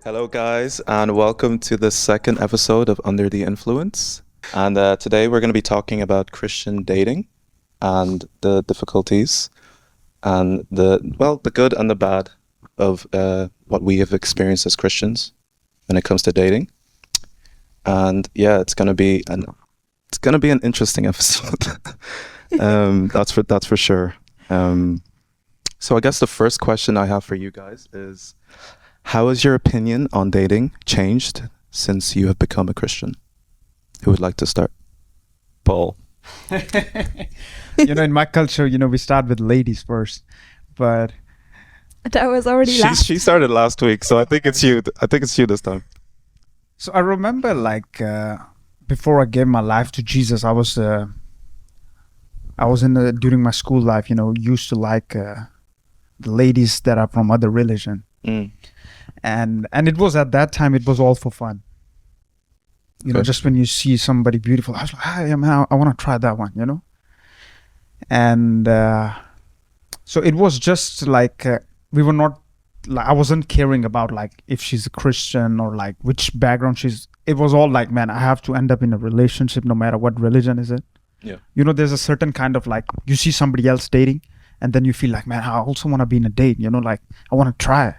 Hello, guys, and welcome to the second episode of Under the Influence. And today we're going to be talking about Christian dating and the difficulties and the good and the bad of what we have experienced as Christians when it comes to dating. And yeah, it's going to be an interesting episode. That's for sure. So I guess the first question I have for you guys is, how has your opinion on dating changed since you have become a Christian? Who would like to start? Paul. In my culture, we start with ladies first, but that was already last. She started last week, so I think it's you. I think it's you this time. so I remember before I gave my life to Jesus, I was during my school life, used to like the ladies that are from other religion. And it was at that time, it was all for fun. Just when you see somebody beautiful, I was like, hey, man, I want to try that one, And so it was just we were not, I wasn't caring about if she's a Christian or which background it was all man, I have to end up in a relationship no matter what religion is it. Yeah. There's a certain kind of you see somebody else dating and then you feel man, I also want to be in a date, I want to try,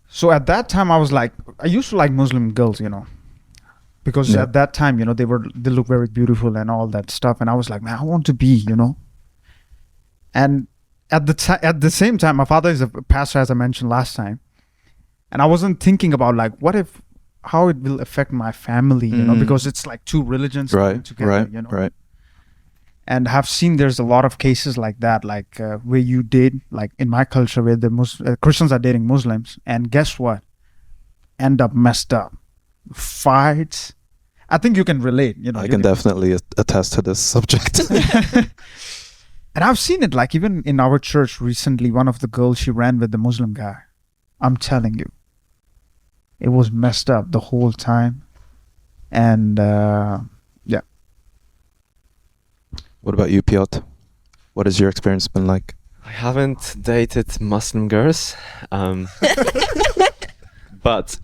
So at that time, I was I used to like Muslim girls, because at that time, they look very beautiful and all that stuff. And I was man, I want to be, And at the same time, my father is a pastor, as I mentioned last time. And I wasn't thinking about how it will affect my family, because it's two religions coming together, Right. And have seen there's a lot of cases like that, where you date, in my culture, where the Christians are dating Muslims, and guess what? End up messed up. Fights. I think you can relate. I can definitely attest to this subject. And I've seen it, even in our church recently, one of the girls, she ran with the Muslim guy. I'm telling you, it was messed up the whole time. And yeah. What about you, Piotr? What has your experience been like? I haven't dated Muslim girls, but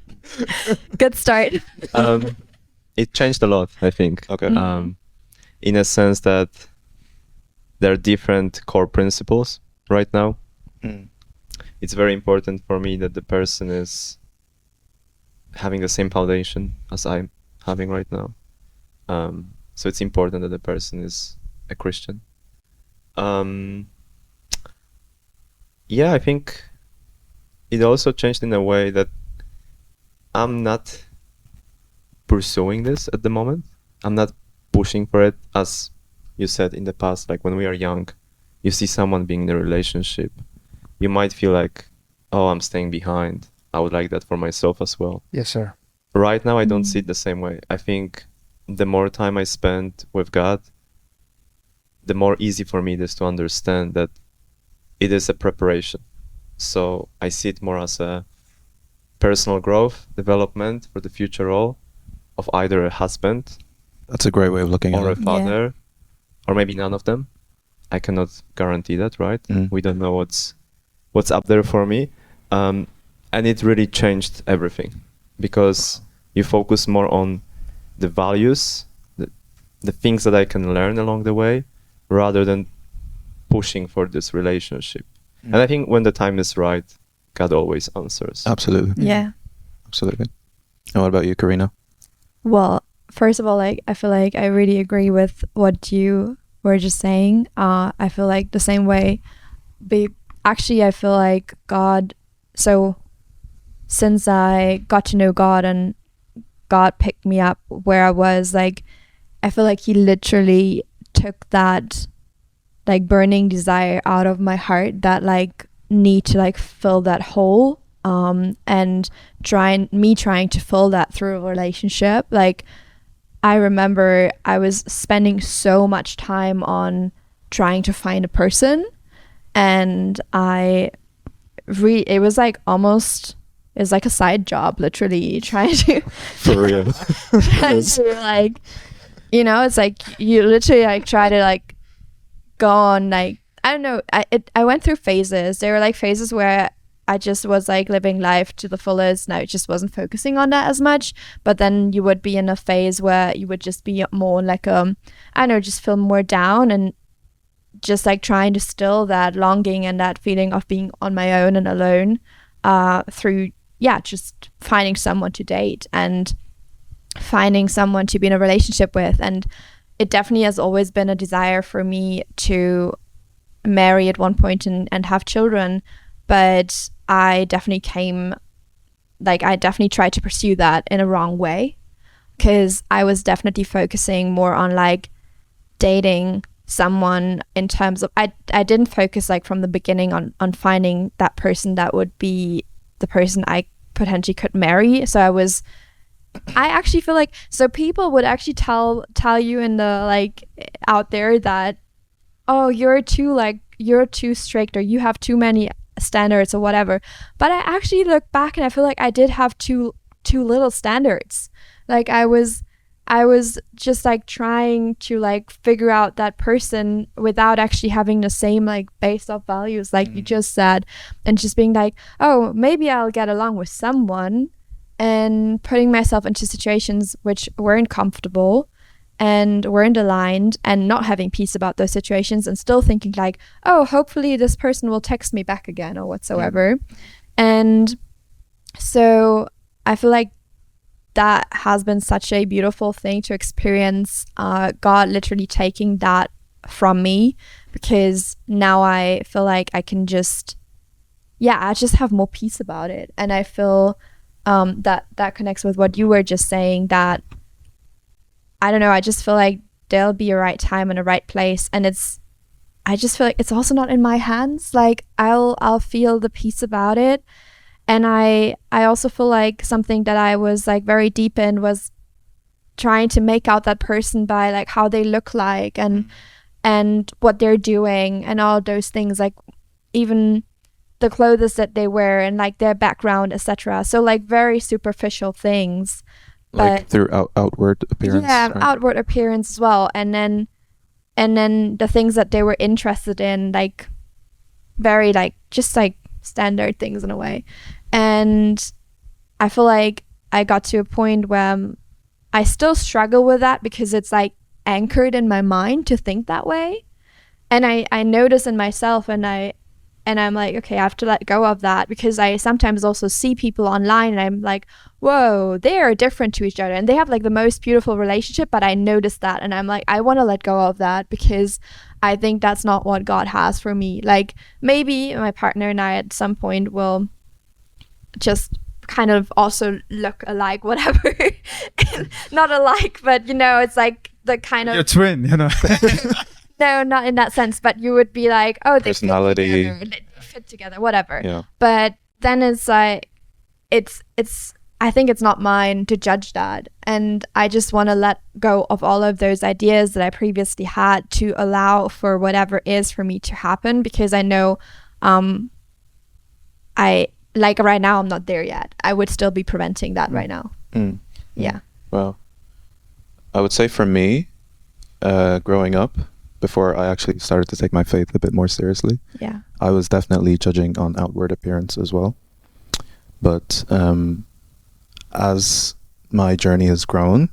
Good start. it changed a lot, I think. Okay. In a sense that there are different core principles right now. It's very important for me that the person is having the same foundation as I'm having right now. So it's important that the person is a Christian. Yeah, I think it also changed in a way that I'm not pursuing this at the moment. I'm not pushing for it, as you said in the past, when we are young, you see someone being in a relationship, you might feel oh, I'm staying behind. I would like that for myself as well. Yes, sir. Right now, I don't see it the same way. I think the more time I spend with God, the more easy for me it is to understand that it is a preparation. So I see it more as a personal growth, development for the future role of either a husband. That's a great way of looking at Or a it. father, or maybe none of them. I cannot guarantee that, right? We don't know what's up there for me. And it really changed everything, because you focus more on the values, the things that I can learn along the way, rather than pushing for this relationship. And I think when the time is right, God always answers. Absolutely. Yeah. Absolutely. And what about you, Karina? Well, first of all, I feel I really agree with what you were just saying. I feel the same way. Actually, I feel God. So since I got to know God and God picked me up where I was, I feel He literally took that burning desire out of my heart, that need to fill that hole, and trying to fill that through a relationship. I remember I was spending so much time on trying to find a person, and it was almost, it was a side job, literally trying to For real. trying to it's you literally try to go on I don't know, I went through phases. There were phases where I just was like living life to the fullest, and I just wasn't focusing on that as much. But then you would be in a phase where you would just be more like I don't know, just feel more down, and just like trying to still that longing and that feeling of being on my own and alone through just finding someone to date and finding someone to be in a relationship with. And it definitely has always been a desire for me to marry at one point and have children, but I definitely tried to pursue that in a wrong way, because I was definitely focusing more on like dating someone in terms of I didn't focus like from the beginning on finding that person that would be the person I potentially could marry. So I actually feel like, so people would actually tell you in the like out there that, oh, you're too strict, or you have too many standards or whatever. But I actually look back and I feel like I did have too little standards. Like I was just like trying to like figure out that person without actually having the same like based off values like you just said, and just being like, oh, maybe I'll get along with someone, and putting myself into situations which weren't comfortable and weren't aligned, and not having peace about those situations, and still thinking like, oh, hopefully this person will text me back again or whatsoever. And so I feel like that has been such a beautiful thing to experience, God literally taking that from me, because now I feel like I can just have more peace about it. And I feel that connects with what you were just saying, that I don't know, I just feel like there'll be a right time and a right place, and I just feel like it's also not in my hands. Like I'll feel the peace about it. And I also feel like something that I was like very deep in was trying to make out that person by like how they look like and what they're doing and all those things, like even the clothes that they wear and like their background, etc. So like very superficial things, like through outward appearance. Yeah, right? Outward appearance as well, and then the things that they were interested in, like very like just like standard things in a way. And I feel like I got to a point where I still struggle with that, because it's like anchored in my mind to think that way. And I notice in myself, and I'm like, okay, I have to let go of that, because I sometimes also see people online and I'm like, whoa, they are different to each other and they have like the most beautiful relationship, but I noticed that and I'm like, I want to let go of that, because I think that's not what God has for me. Like maybe my partner and I at some point will just kind of also look alike, whatever. Not alike, but you know, it's like the kind of your twin, you know. No, not in that sense, but you would be like, oh, they personality fit together, whatever. Yeah. But then it's like, it's I think it's not mine to judge that, and I just want to let go of all of those ideas that I previously had to allow for whatever is for me to happen, because I know I like right now I'm not there yet. I would still be preventing that right now. Yeah. Well, I would say for me, growing up, before I actually started to take my faith a bit more seriously, Yeah. I was definitely judging on outward appearance as well. But as my journey has grown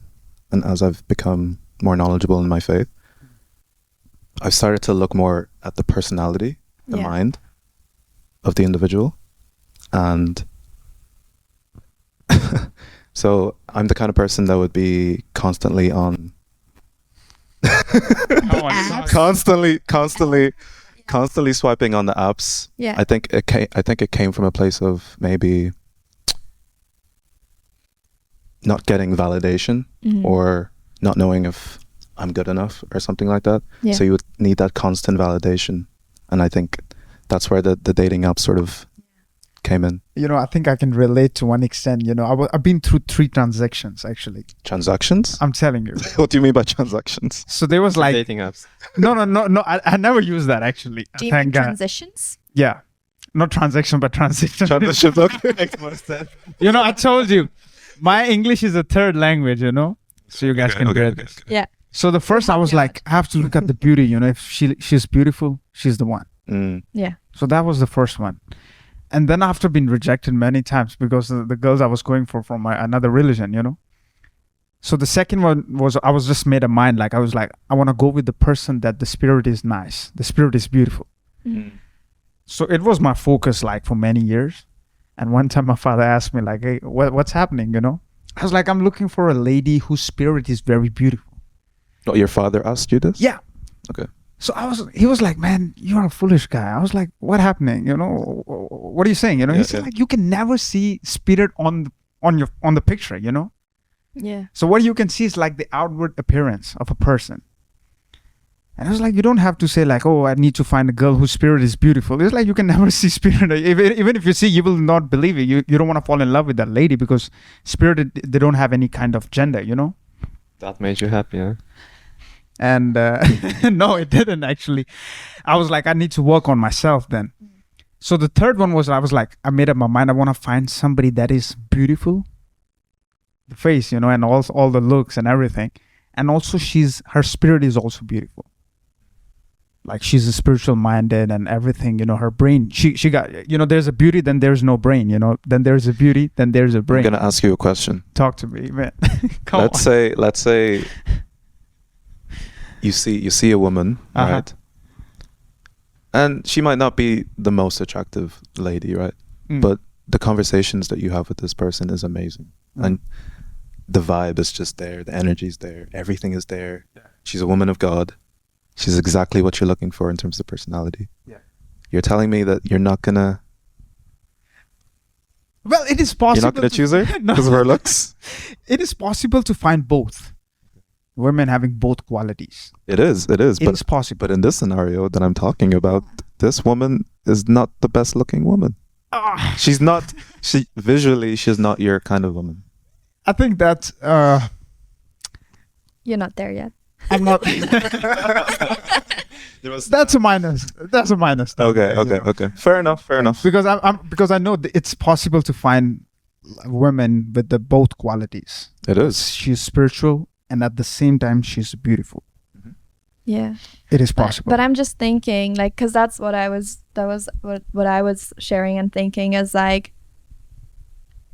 and as I've become more knowledgeable in my faith, I've started to look more at the personality, the mind of the individual. And so I'm the kind of person that would be constantly on constantly swiping on the apps. Yeah. I think it came from a place of maybe not getting validation or not knowing if I'm good enough or something like that. Yeah. So you would need that constant validation, and I think that's where the dating app sort of came in. You know, I think I can relate to one extent. You know, I've been through 3 transactions actually. Transactions? I'm telling you. What do you mean by transactions? So there was like dating apps. No. I never used that actually. Do you Thank mean God. transitions? Yeah, not transaction, but transition. Transitions, okay. Makes more sense. You know, I told you, my English is a third language. You know, so you guys can get this. Yeah. So the first I was like, I have to look at the beauty. You know, if she's beautiful, she's the one. Yeah. So that was the first one. And then after being rejected many times because the girls I was going for from another religion, you know. So the second one was, I was just made a mind, like I was like, I want to go with the person that the spirit is nice, the spirit is beautiful. So it was my focus like for many years. And one time my father asked me like, hey, what's happening, you know? I was like, I'm looking for a lady whose spirit is very beautiful. Oh, your father asked you this? Yeah. Okay. So he was like, man, you're a foolish guy. I was like, what happening? You know, what are you saying? You know, he said like, you can never see spirit on the picture, you know? Yeah. So what you can see is like the outward appearance of a person. And I was like, you don't have to say like, oh, I need to find a girl whose spirit is beautiful. It's like you can never see spirit. Even if you see, you will not believe it. You don't want to fall in love with that lady because spirit, they don't have any kind of gender, you know? That made you happy, huh? And no, it didn't actually. I was like, I need to work on myself then. So the third one was, I was like, I made up my mind. I want to find somebody that is beautiful, the face, you know, and all the looks and everything. And also her spirit is also beautiful. Like she's a spiritual minded and everything, you know, her brain, she got, you know, there's a beauty, then there's no brain, you know, then there's a beauty, then there's a brain. I'm going to ask you a question. Talk to me, man. Let's say you see a woman, right? And she might not be the most attractive lady, right? But the conversations that you have with this person is amazing. And the vibe is just there. The energy is there. Everything is there. Yeah. She's a woman of God. She's exactly what you're looking for in terms of personality. Yeah. You're telling me that you're not going to... Well, it is possible. You're not going to choose her because of her looks? It is possible to find both. Women having both qualities. It is. It is possible. But in this scenario that I'm talking about, this woman is not the best looking woman. She's not... Visually, she's not your kind of woman. I think that... You're not there yet. I'm not... That's a minus. That's a minus. Okay. Fair enough. Because I know it's possible to find women with the both qualities. It is. She's spiritual and at the same time she's beautiful. Yeah. It is possible. But I'm just thinking like, cause that was what I was sharing and thinking is like,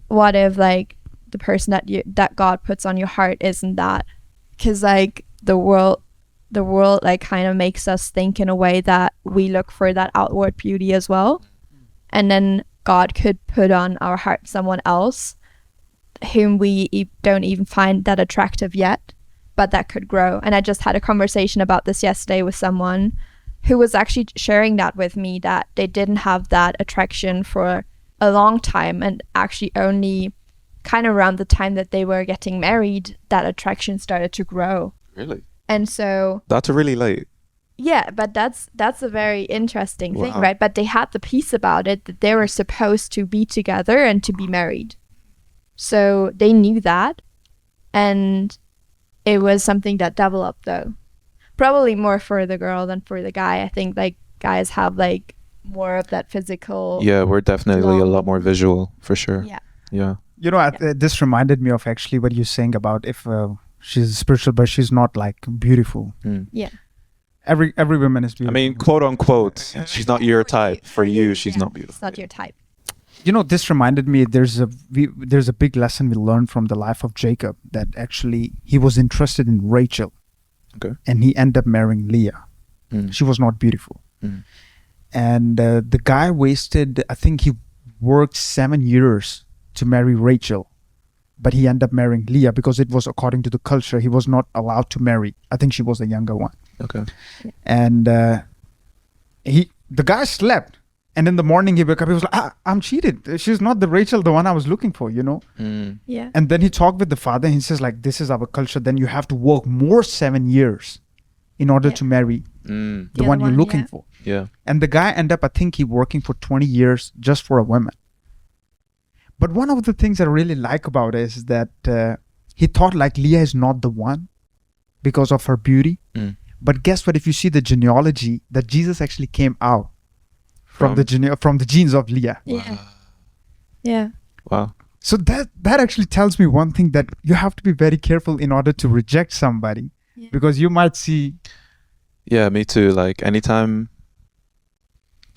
what if like the person that God puts on your heart isn't that? Cause like the world like kind of makes us think in a way that we look for that outward beauty as well. And then God could put on our heart someone else whom we don't even find that attractive yet, but that could grow. And I just had a conversation about this yesterday with someone who was actually sharing that with me, that they didn't have that attraction for a long time, and actually only kind of around the time that they were getting married, that attraction started to grow. Really? And so... That's really late. Yeah, but that's a very interesting thing, right? But they had the piece about it that they were supposed to be together and to be married. So they knew that, and it was something that developed though. Probably more for the girl than for the guy. I think like guys have like more of that physical... Yeah, we're definitely a lot more visual for sure. Yeah. You know, this reminded me of actually what you're saying about if she's spiritual, but she's not like beautiful. Yeah. Every woman is beautiful. I mean, quote unquote, she's not your type. For you, she's not beautiful. It's not your type. You know, this reminded me, there's a big lesson we learned from the life of Jacob, that actually he was interested in Rachel. Okay. And he ended up marrying Leah. She was not beautiful. And the guy wasted, I think he worked 7 years to marry Rachel, but he ended up marrying Leah because it was according to the culture. He was not allowed to marry. I think she was the younger one. Okay. And the guy slept. And in the morning he woke up, he was like, I'm cheated. She's not the Rachel, the one I was looking for, you know? Yeah. And then he talked with the father and he says like, this is our culture. Then you have to work more 7 years in order to marry the one you're looking for. Yeah. And the guy ended up, I think he working for 20 years just for a woman. But one of the things I really like about it is that he thought like Leah is not the one because of her beauty. But guess what? If you see the genealogy, that Jesus actually came out from the genes of Leah. Yeah. Yeah. Wow. So that actually tells me one thing, that you have to be very careful in order to reject somebody, because you might see... Yeah, me too. Like anytime,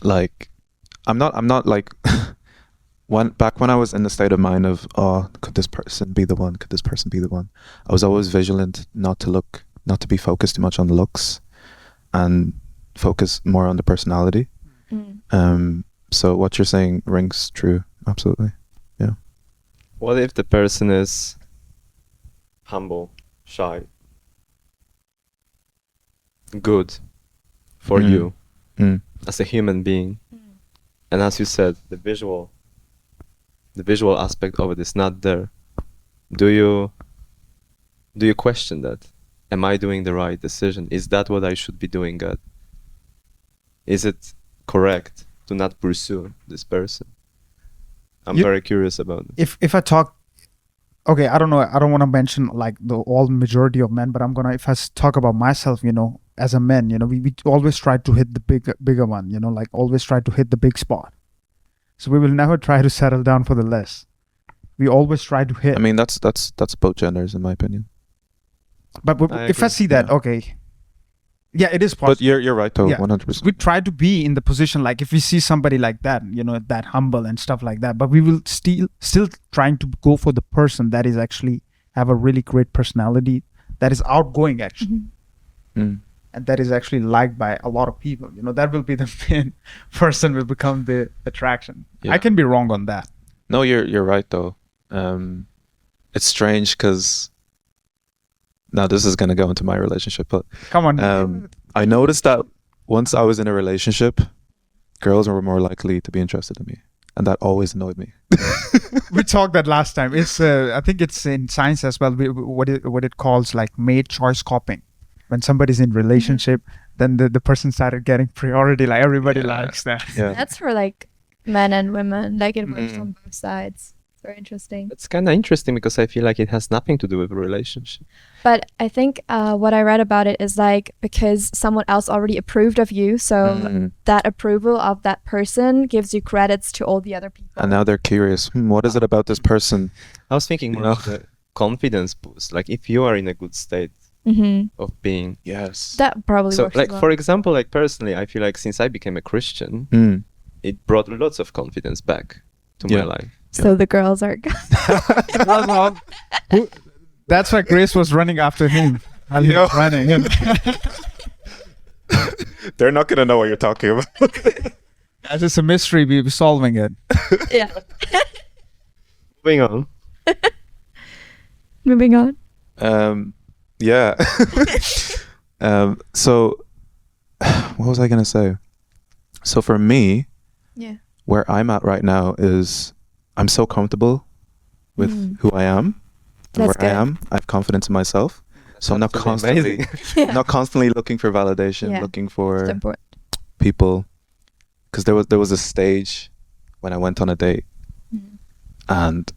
like I'm not like back when I was in the state of mind of, oh, could this person be the one? Could this person be the one? I was always vigilant not to be focused too much on the looks, and focus more on the personality. So what you're saying rings true. Absolutely. Yeah. What if the person is humble, shy, good for you as a human being, and as you said, the visual aspect of it is not there? Do you question that? Am I doing the right decision? Is that what I should be doing, God? Is it correct to not pursue this person? I'm very curious about it. If I talk, okay, I don't know, I don't want to mention like the all majority of men, but if I talk about myself, as a man, we always try to hit the bigger one, like always try to hit the big spot. So we will never try to settle down for the less. We always try to hit. I mean, that's both genders, in my opinion. But if I see that, okay, yeah, it is possible. But you're right, though, Yeah. 100%. We try to be in the position, like if we see somebody like that, that humble and stuff like that, but we will still trying to go for the person that is actually have a really great personality, that is outgoing actually, and that is actually liked by a lot of people. That will be the main person will become the attraction. Yeah. I can be wrong on that. No, you're right, though. It's strange because now this is gonna go into my relationship, but Come on. I noticed that once I was in a relationship, girls were more likely to be interested in me, and that always annoyed me. We talked that last time. It's I think it's in science as well. What it calls like mate choice copying. When somebody's in relationship, then the person started getting priority. Like everybody likes that. Yeah. That's for like men and women. Like it works on both sides. It's very interesting. It's kind of interesting because I feel like it has nothing to do with a relationship. But I think what I read about it is like because someone else already approved of you, so that approval of that person gives you credits to all the other people. And now they're curious. What is it about this person? I was thinking more of the confidence boost. Like if you are in a good state of being. Yes. That probably So works like as well. for example, like personally, I feel like since I became a Christian, it brought lots of confidence back to my life. So the girls are That's why Grace was running after him. And he was running. They're not gonna know what you're talking about. As it's a mystery, we're solving it. yeah. Moving on. Moving on. Yeah. So what was I gonna say? So for me, where I'm at right now is I'm so comfortable with who I am and where I am. I have confidence in myself. So I'm not constantly not constantly looking for validation, looking for people. Because there was a stage when I went on a date and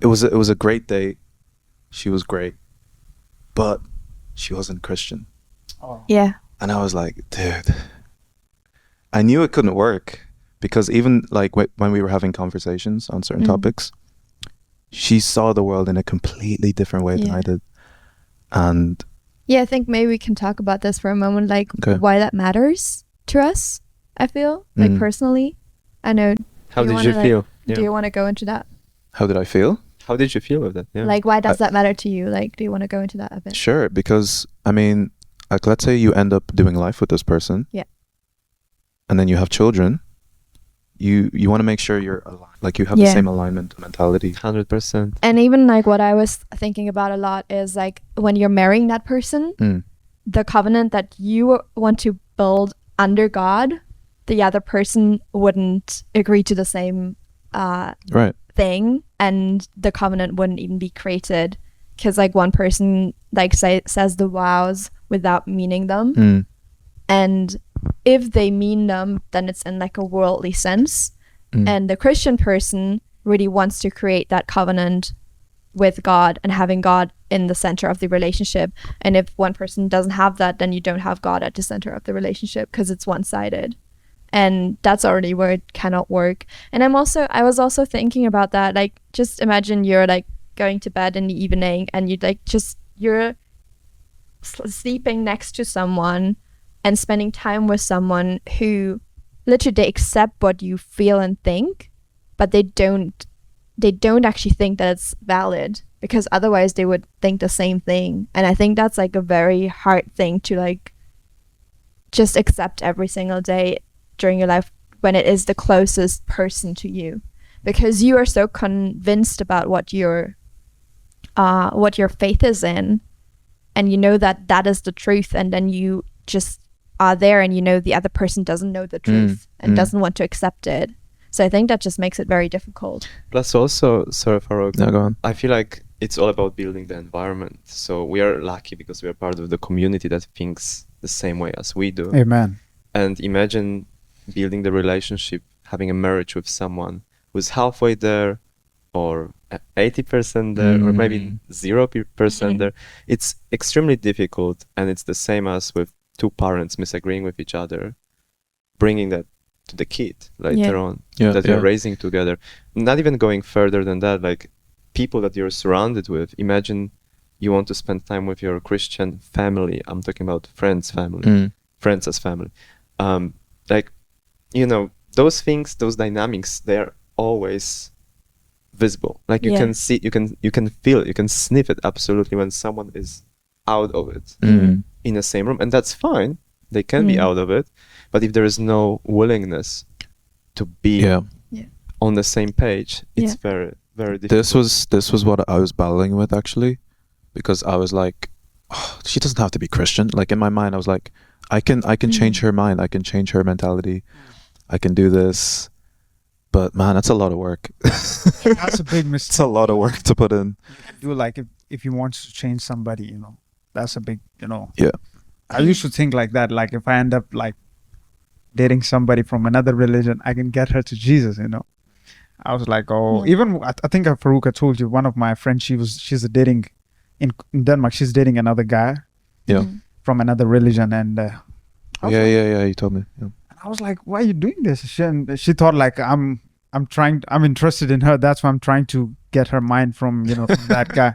it was a great date. She was great, but she wasn't Christian. Yeah. And I was like, dude, I knew it couldn't work because even like when we were having conversations on certain topics, she saw the world in a completely different way than I did. And yeah, I think maybe we can talk about this for a moment, like why that matters to us. I feel like personally, I know. How did you feel? Do you want to go into that? How did I feel? How did you feel with that? Yeah. Like, why does that matter to you? Like, do you want to go into that a bit? Sure, because I mean, like, let's say you end up doing life with this person. Yeah. And then you have children. You want to make sure you're aligned, like you have the same alignment mentality. 100%. And even like what I was thinking about a lot is like when you're marrying that person, the covenant that you want to build under God, the other person wouldn't agree to the same thing, and the covenant wouldn't even be created because like one person like says the vows without meaning them, and if they mean them, then it's in like a worldly sense. And the Christian person really wants to create that covenant with God and having God in the center of the relationship. And if one person doesn't have that, then you don't have God at the center of the relationship because it's one-sided. And that's already where it cannot work. And I was also thinking about that. Like, just imagine you're like going to bed in the evening and you're sleeping next to someone and spending time with someone who literally they accept what you feel and think, but they don't actually think that it's valid, because otherwise they would think the same thing. And I think that's like a very hard thing to like just accept every single day during your life when it is the closest person to you, because you are so convinced about what your faith is in, and you know that that is the truth, and then you just are there, and you know the other person doesn't know the truth and doesn't want to accept it. So I think that just makes it very difficult. Plus also, sorry Farouk, No, go on. I feel like it's all about building the environment. So we are lucky because we are part of the community that thinks the same way as we do. Amen. And imagine building the relationship, having a marriage with someone who's halfway there, or 80% there, or maybe 0% there. It's extremely difficult, and it's the same as with two parents misagreeing with each other, bringing that to the kid later on, that you're raising together. Not even going further than that, like people that you're surrounded with. Imagine you want to spend time with your Christian family. I'm talking about friends' family, friends as family. Like, you know, those things, those dynamics, they're always visible. Like you can see, you can feel it, you can sniff it absolutely when someone is out of it in the same room, and that's fine. They can be out of it, but if there is no willingness to be on the same page, it's very, very difficult. This was what I was battling with, actually, because I was like, oh, she doesn't have to be Christian. Like in my mind, I was like, I can change her mind, I can change her mentality, I can do this. But man, that's a lot of work. That's a big mistake. It's a lot of work to put in. Do like if you want to change somebody, you know, that's a big, you know. Yeah. I used to think like that. Like if I end up like dating somebody from another religion, I can get her to Jesus, you know. I was like, oh, even I think Farouk, I told you, one of my friends, she's dating in Denmark. She's dating another guy. Yeah. From another religion, and you told me. Yeah. I was like, why are you doing this? She thought like I'm interested in her. That's why I'm trying to get her mind from, you know, from that guy.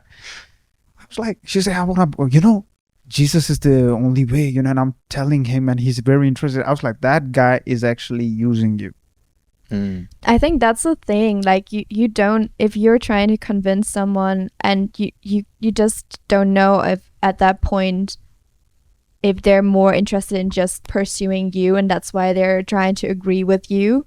I was like, she said, I want to, you know, Jesus is the only way, you know, and I'm telling him, and he's very interested. I was like, that guy is actually using you. I think that's the thing. Like you don't, if you're trying to convince someone and you just don't know if at that point, if they're more interested in just pursuing you and that's why they're trying to agree with you,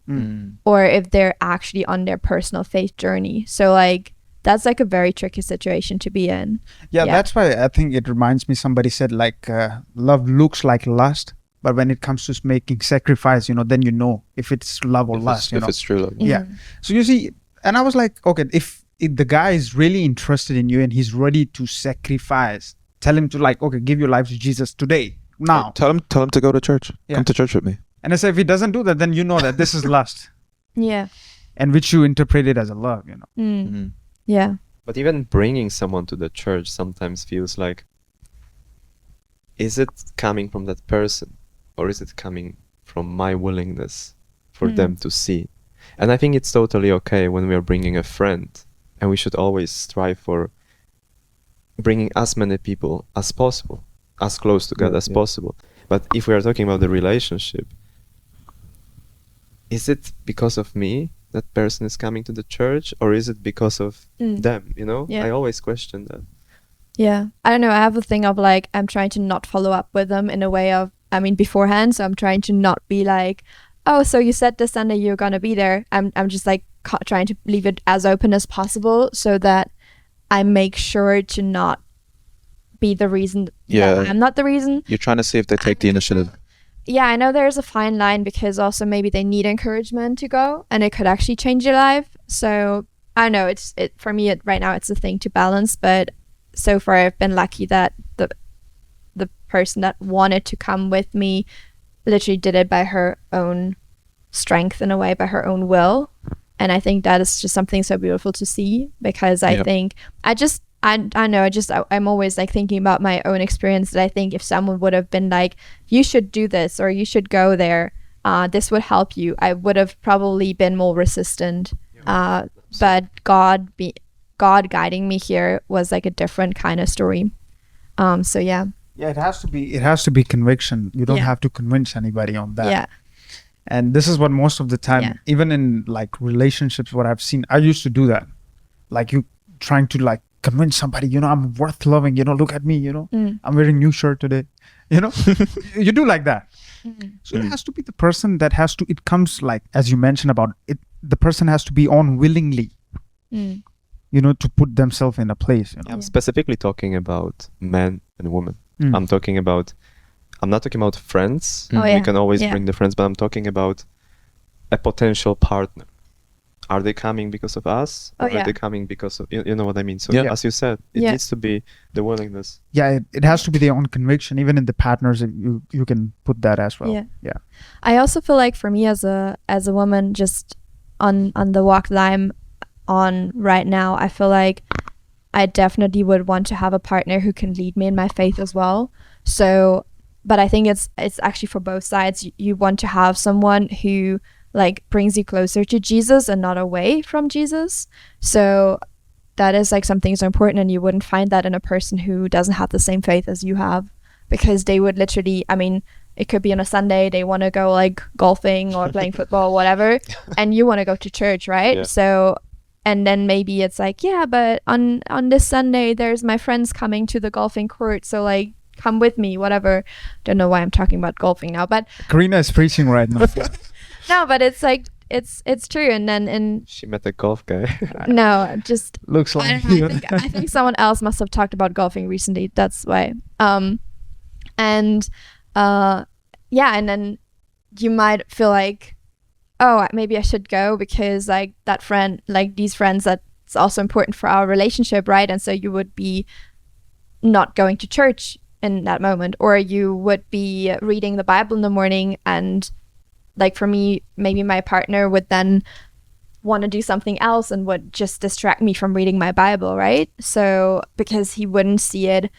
or if they're actually on their personal faith journey. So like, that's like a very tricky situation to be in. Yeah, that's why I think it reminds me, somebody said like, love looks like lust, but when it comes to making sacrifice, you know, then you know if it's love or lust, if it's true love. Yeah. So you see, and I was like, okay, if the guy is really interested in you and he's ready to sacrifice, tell him to like, okay, give your life to Jesus today, now. Tell him to go to church. Yeah. Come to church with me. And I say, if he doesn't do that, then you know that this is lust. Yeah. And which you interpret it as a love, you know. Yeah. But even bringing someone to the church sometimes feels like, is it coming from that person, or is it coming from my willingness for them to see? And I think it's totally okay when we are bringing a friend, and we should always strive for bringing as many people as possible, as close together as possible. But if we are talking about the relationship, is it because of me that person is coming to the church, or is it because of them, you know? I always question that. Yeah. I don't know. I have a thing of like, I'm trying to not follow up with them in a way of, I mean, beforehand. So I'm trying to not be like, oh, so you said this Sunday you're going to be there. I'm just like trying to leave it as open as possible so that I make sure to not be the reason that I'm not the reason. You're trying to see if they take the initiative. Yeah, I know there's a fine line because also maybe they need encouragement to go and it could actually change your life. So I don't know, for me right now it's a thing to balance, but so far I've been lucky that the person that wanted to come with me literally did it by her own strength, in a way, by her own will. And I think that is just something so beautiful to see, because I think I'm always like thinking about my own experience, that I think if someone would have been like, you should do this or you should go there, this would help you, I would have probably been more resistant. But God guiding me here was like a different kind of story. So yeah. Yeah, it has to be conviction. You don't have to convince anybody on that. Yeah. And this is what most of the time, even in like relationships, what I've seen, I used to do that. Like you trying to like convince somebody, you know, I'm worth loving, you know, look at me, you know, I'm wearing new shirt today, you know, you do like that. So it has to be the person that has to, it comes like, as you mentioned about it, the person has to be on willingly, you know, to put themselves in a place. You know? I'm specifically talking about men and women. I'm not talking about friends. We can always bring the friends, but I'm talking about a potential partner. Are they coming because of us? Or are they coming because of, you know what I mean? So as you said, it needs to be the willingness. Yeah, it has to be their own conviction. Even in the partners, you can put that as well. Yeah. I also feel like for me as a woman, just on the walk that I'm on right now, I feel like I definitely would want to have a partner who can lead me in my faith as well. So, but I think it's actually for both sides. You want to have someone who like brings you closer to Jesus and not away from Jesus. So that is like something so important, and you wouldn't find that in a person who doesn't have the same faith as you have, because they would literally, I mean, it could be on a Sunday, they want to go like golfing or playing football, whatever, and you want to go to church, right? Yeah. So, and then maybe it's like, yeah, but on this Sunday, there's my friends coming to the golfing court, so like, come with me, whatever. Don't know why I'm talking about golfing now, but Karina is preaching right now. no, but it's like, it's true. And then She met a golf guy. no, just Looks I like don't know, I think someone else must have talked about golfing recently. That's why. And then you might feel like, oh, maybe I should go because like that friend, like these friends, that's also important for our relationship, right? And so you would be not going to church in that moment, or you would be reading the Bible in the morning, and like for me, maybe my partner would then want to do something else and would just distract me from reading my Bible, right? So because he wouldn't see it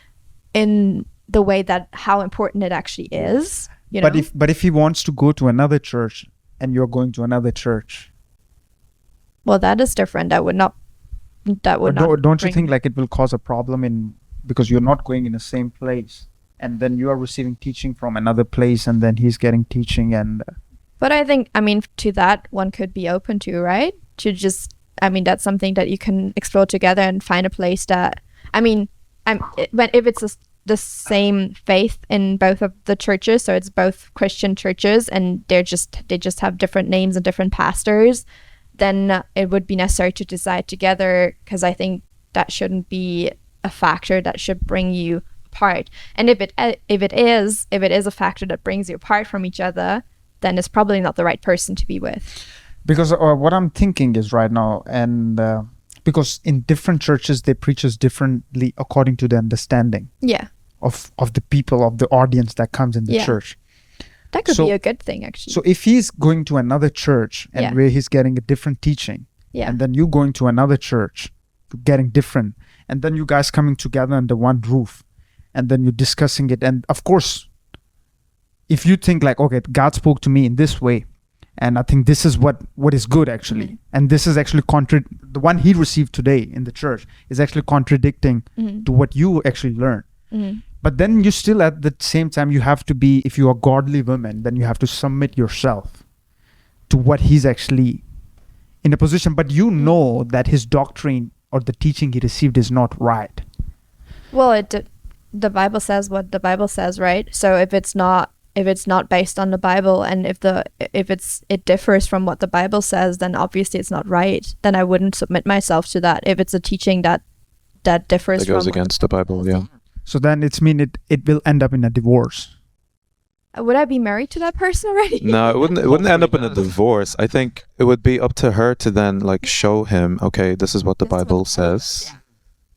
in the way that how important it actually is, you know? But if he wants to go to another church and you're going to another church, well, that is different. That would not. Don't you think like it will cause a problem because you're not going in the same place, and then you are receiving teaching from another place, and then he's getting teaching and. But I think, I mean, to that one could be open to, right? To just, I mean, that's something that you can explore together and find a place that, I mean, if it's the same faith in both of the churches, so it's both Christian churches and they just have different names and different pastors, then it would be necessary to decide together, because I think that shouldn't be a factor that should bring you apart. And if it is a factor that brings you apart from each other, then it's probably not the right person to be with. Because what I'm thinking is right now, and because in different churches they preach us differently according to the understanding of the people, of the audience that comes in the church. That could be a good thing, actually. So if he's going to another church and where he's getting a different teaching, and then you going to another church getting different, and then you guys coming together under one roof, and then you're discussing it, and of course, if you think like, okay, God spoke to me in this way, and I think this is what is good actually, and this is actually the one he received today in the church is actually contradicting to what you actually learned. But then you still at the same time, you have to be, if you are godly women, then you have to submit yourself to what he's actually in a position, but you know that his doctrine or the teaching he received is not right. Well, the Bible says what the Bible says, right? So if it's not based on the Bible, and if it differs from what the Bible says, then obviously it's not right. Then I wouldn't submit myself to that. If it's a teaching that differs that goes against the Bible, yeah. So then it will end up in a divorce. Would I be married to that person already? No, it wouldn't end up in a divorce. I think it would be up to her to then like show him, okay, this is what the Bible says,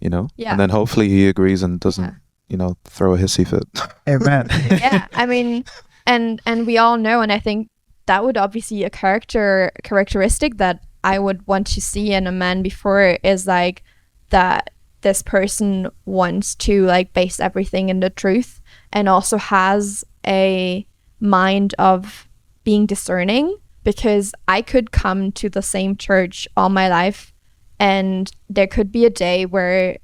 you know? Yeah. And then hopefully he agrees and doesn't, you know, throw a hissy fit. Amen. Yeah, I mean, and we all know, and I think that would obviously a characteristic that I would want to see in a man before is like that this person wants to like base everything in the truth and also has a mind of being discerning, because I could come to the same church all my life and there could be a day where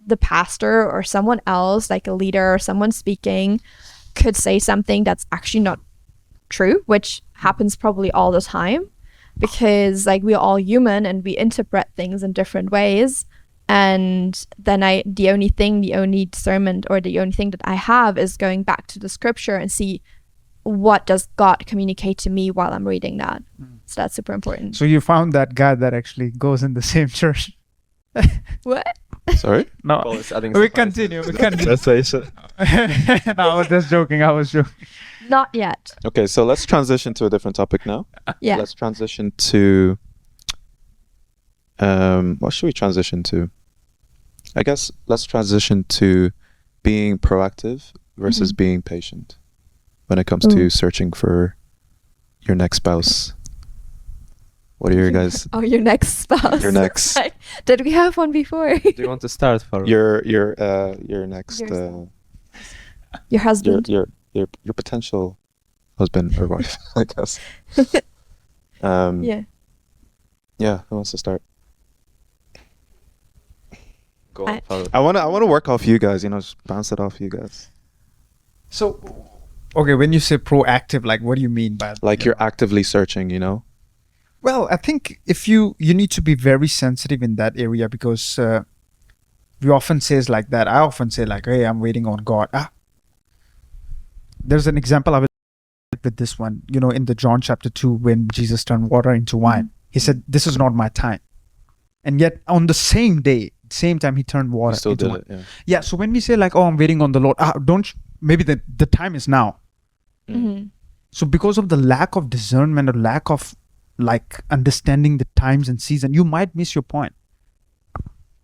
the pastor or someone else, like a leader or someone speaking, could say something that's actually not true, which happens probably all the time, because like we're all human and we interpret things in different ways. And then the only discernment or the only thing that I have is going back to the scripture and see what does God communicate to me while I'm reading that. So that's super important. So you found that guy that actually goes in the same church. What? Sorry? No, Paul is adding we some continue. We continue. That's why I said. No, I was just joking. Not yet. Okay, so let's transition to a different topic now. Yeah. Let's transition to what should we transition to? I guess let's transition to being proactive versus being patient when it comes to searching for your next spouse. What are your guys? Oh, your next spouse. Your next. Like, did we have one before? Do you want to start, Farouk? Your next. Your husband. Your potential husband or wife, I guess. Yeah. Yeah. Who wants to start? Go on, Farouk. I wanna work off you guys. Just bounce it off you guys. So, okay, when you say proactive, like what do you mean by that? Like you're actively searching. Well, I think if you need to be very sensitive in that area, because we often says like that. I often say like, hey, I'm waiting on God. There's an example of it with this one, in the John chapter 2, when Jesus turned water into wine. He said, this is not my time. And yet on the same day, same time, he turned water You still into did wine. it. Yeah. Yeah. So when we say like, oh, I'm waiting on the Lord, maybe the time is now. Mm-hmm. So because of the lack of discernment or lack of like understanding the times and season, you might miss your point.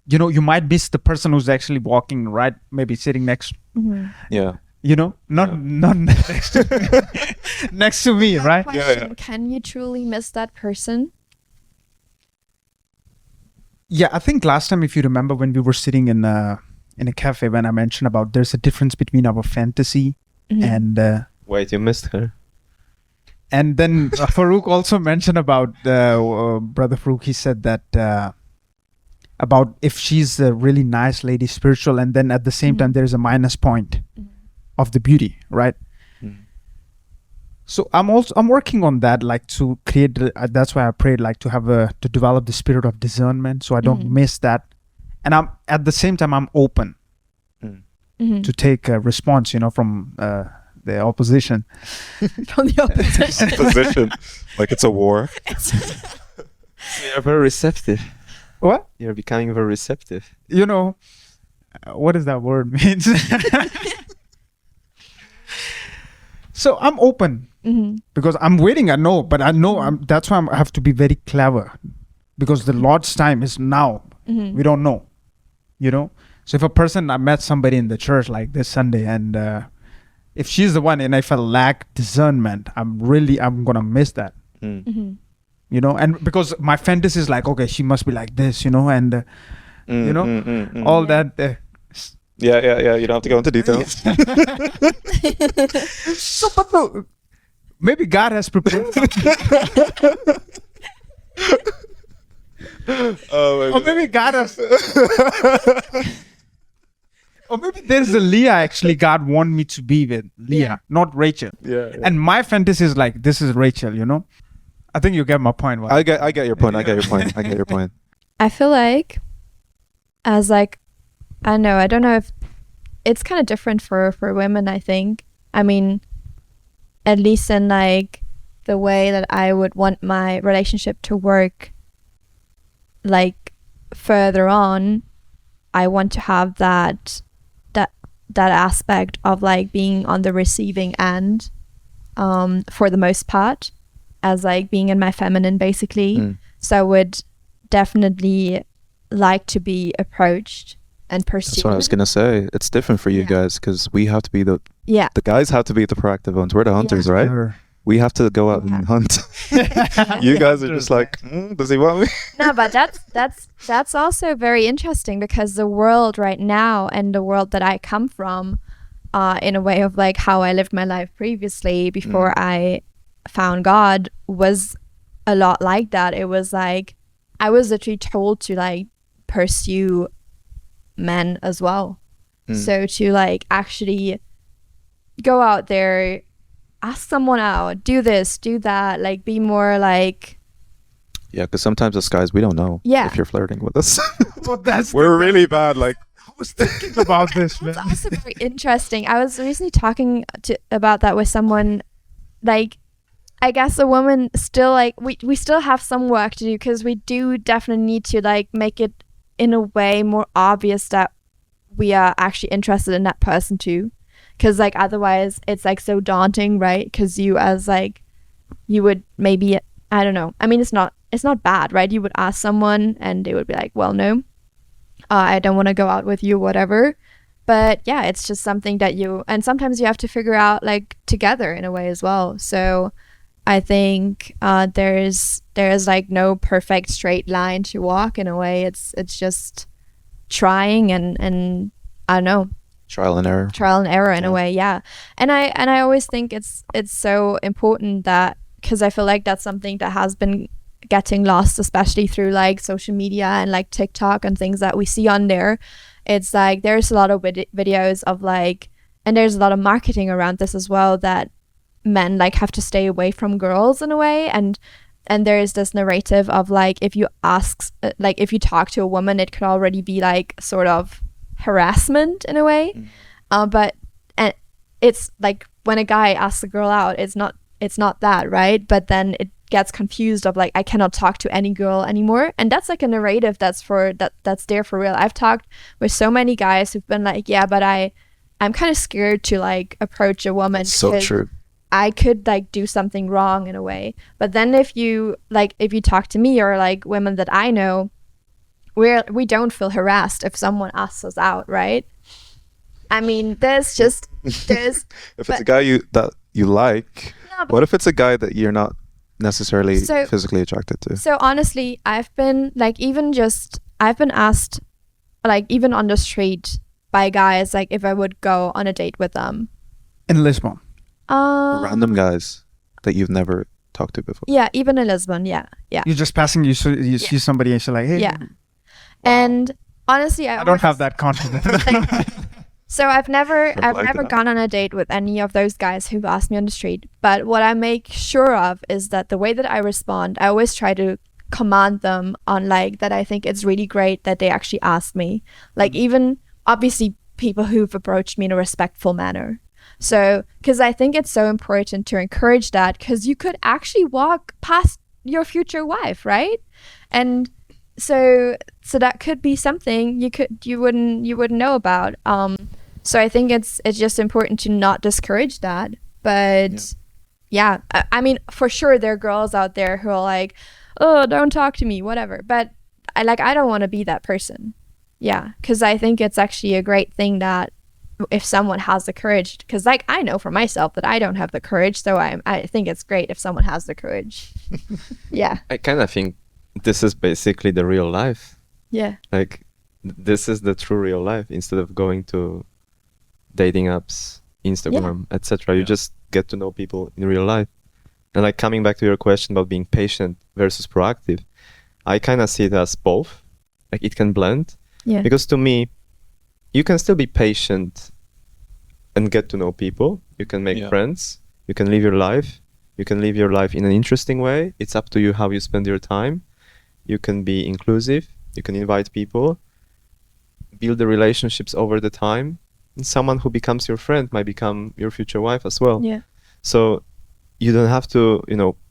You might miss the person who's actually walking right, maybe sitting next, Yeah. not next to next to me, right? Question, can you truly miss that person? Yeah, I think last time, if you remember, when we were sitting in a cafe, when I mentioned about there's a difference between our fantasy and Wait, you missed her. and then Farouk also mentioned about brother Farouk. He said that about if she's a really nice lady, spiritual, and then at the same time there's a minus point of the beauty, right? So I'm working on that, like to create. That's why I prayed, like to develop the spirit of discernment, so I don't miss that. And I'm at the same time I'm open to take a response, from the opposition. From the opposition. Position. Like it's a war. You're very receptive. What? You're becoming very receptive. What does that word means? So I'm open because I'm waiting. I know, but I know that's why I have to be very clever, because the Lord's time is now. We don't know, So if I met somebody in the church like this Sunday, and if she's the one, and if I lack discernment, I'm gonna miss that. And because my fantasy is like, okay, she must be like this, and all that. Yeah. You don't have to go into details. So, but no, maybe God has prepared. Or maybe God has. Or maybe there's a Leah actually God want me to be with. Leah, not Rachel. Yeah. And my fantasy is like, this is Rachel, I think you get my point. Right? I get your point. I get your point. I feel like, as like, I don't know if it's kind of different for women, I think. I mean, at least in like the way that I would want my relationship to work, like further on, I want to have that aspect of like being on the receiving end, for the most part, as like being in my feminine basically. So I would definitely like to be approached and pursued. That's what I was gonna say. It's different for you guys because we have to be the guys have to be the proactive ones. We're the hunters, right? Sure. We have to go out and hunt. You guys are just like, does he want me? No, but that's also very interesting, because the world right now and the world that I come from, in a way of like how I lived my life previously before I found God, was a lot like that. It was like I was literally told to like pursue men as well. So to like actually go out there ask someone out, do this, do that, like be more like. Yeah, because sometimes as guys, we don't know if you're flirting with us. Well, we're really bad. Like, I was thinking about this, man. It's also very interesting. I was recently talking about that with someone. Like, I guess a woman still, like, we still have some work to do, because we do definitely need to like make it in a way more obvious that we are actually interested in that person too. Because like otherwise it's like so daunting, right? Because you would maybe, I don't know, I mean it's not bad, right? You would ask someone and they would be like, well, no, I don't want to go out with you, whatever. But yeah, it's just something that and sometimes you have to figure out like together in a way as well. So I think there's like no perfect straight line to walk in a way. It's just trying and I don't know, trial and error in a way. Yeah. And I always think it's so important that, because I feel like that's something that has been getting lost, especially through like social media and like TikTok and things that we see on there. It's like there's a lot of videos of like, and there's a lot of marketing around this as well, that men like have to stay away from girls in a way, and there's this narrative of like if you talk to a woman, it could already be like sort of harassment in a way. But it's like when a guy asks a girl out, it's not that, right? But then it gets confused of like, I cannot talk to any girl anymore, and that's like a narrative that's there for real. I've talked with so many guys who've been like, yeah, but I'm kind of scared to like approach a woman. It's so true. I could like do something wrong in a way. But then if you talk to me or like women that I know, we don't feel harassed if someone asks us out, right? I mean, there's if it's a guy that you like, what if it's a guy that you're not necessarily physically attracted to? So honestly, I've been asked like even on the street by guys, like if I would go on a date with them. In Lisbon? Random guys that you've never talked to before? Yeah, even in Lisbon, yeah. You're just passing, you see somebody and you're like, hey. Yeah. Wow. And honestly, I don't have that confidence. So I've never gone on a date with any of those guys who've asked me on the street. But what I make sure of is that the way that I respond, I always try to command them on like that. I think it's really great that they actually asked me. Like even obviously people who've approached me in a respectful manner. So, because I think it's so important to encourage that, because you could actually walk past your future wife, right? And so that could be something you wouldn't know about. So I think it's just important to not discourage that. But yeah, I mean, for sure there are girls out there who are like, oh, don't talk to me, whatever. But I don't want to be that person. Yeah, because I think it's actually a great thing that if someone has the courage, because like I know for myself that I don't have the courage, so I think it's great if someone has the courage. Yeah. I kind of think this is basically the real life. Yeah. Like this is the true real life. Instead of going to dating apps, Instagram, etc., you just get to know people in real life. And like coming back to your question about being patient versus proactive, I kind of see it as both. Like it can blend. Yeah. Because to me, you can still be patient and get to know people. You can make friends. You can live your life. You can live your life in an interesting way. It's up to you how you spend your time. You can be inclusive. You can invite people. Build the relationships over the time. And someone who becomes your friend might become your future wife as well. Yeah. So you don't have to,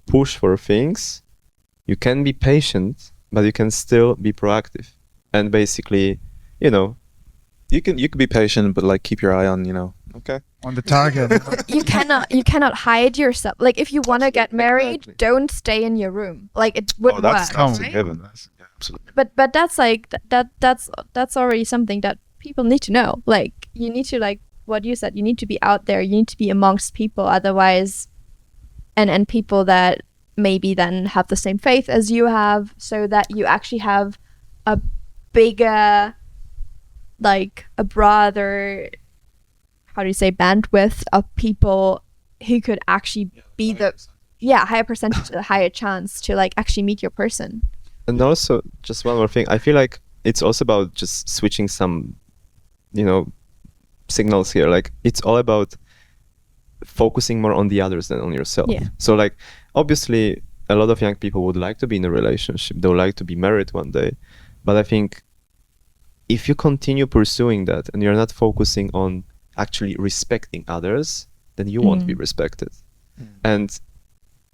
push for things. You can be patient, but you can still be proactive. And basically, you could be patient, but like keep your eye on, on the target. you cannot hide yourself. Like if you want to get married, don't stay in your room. Like it wouldn't work. That's a given. Absolutely. But that's like that's already something that people need to know. Like you need to, like what you said, you need to be out there. You need to be amongst people. Otherwise, and people that maybe then have the same faith as you have, so that you actually have a bigger, like a broader, how do you say, bandwidth of people who could actually be higher percentage, a higher chance to like actually meet your person. And also, just one more thing, I feel like it's also about just switching some, signals here. Like it's all about focusing more on the others than on yourself. Yeah. So like, obviously, a lot of young people would like to be in a relationship. They would like to be married one day. But I think if you continue pursuing that and you're not focusing on actually respecting others, then you won't be respected. And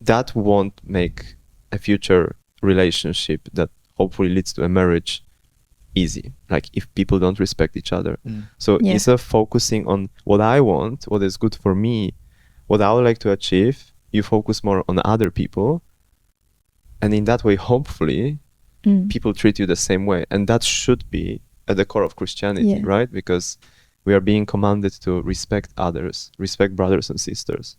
that won't make a future relationship that hopefully leads to a marriage easy, like if people don't respect each other. So instead of focusing on what I want, what is good for me, what I would like to achieve, you focus more on other people, and in that way hopefully people treat you the same way. And that should be at the core of Christianity, right? Because we are being commanded to respect others, respect brothers and sisters,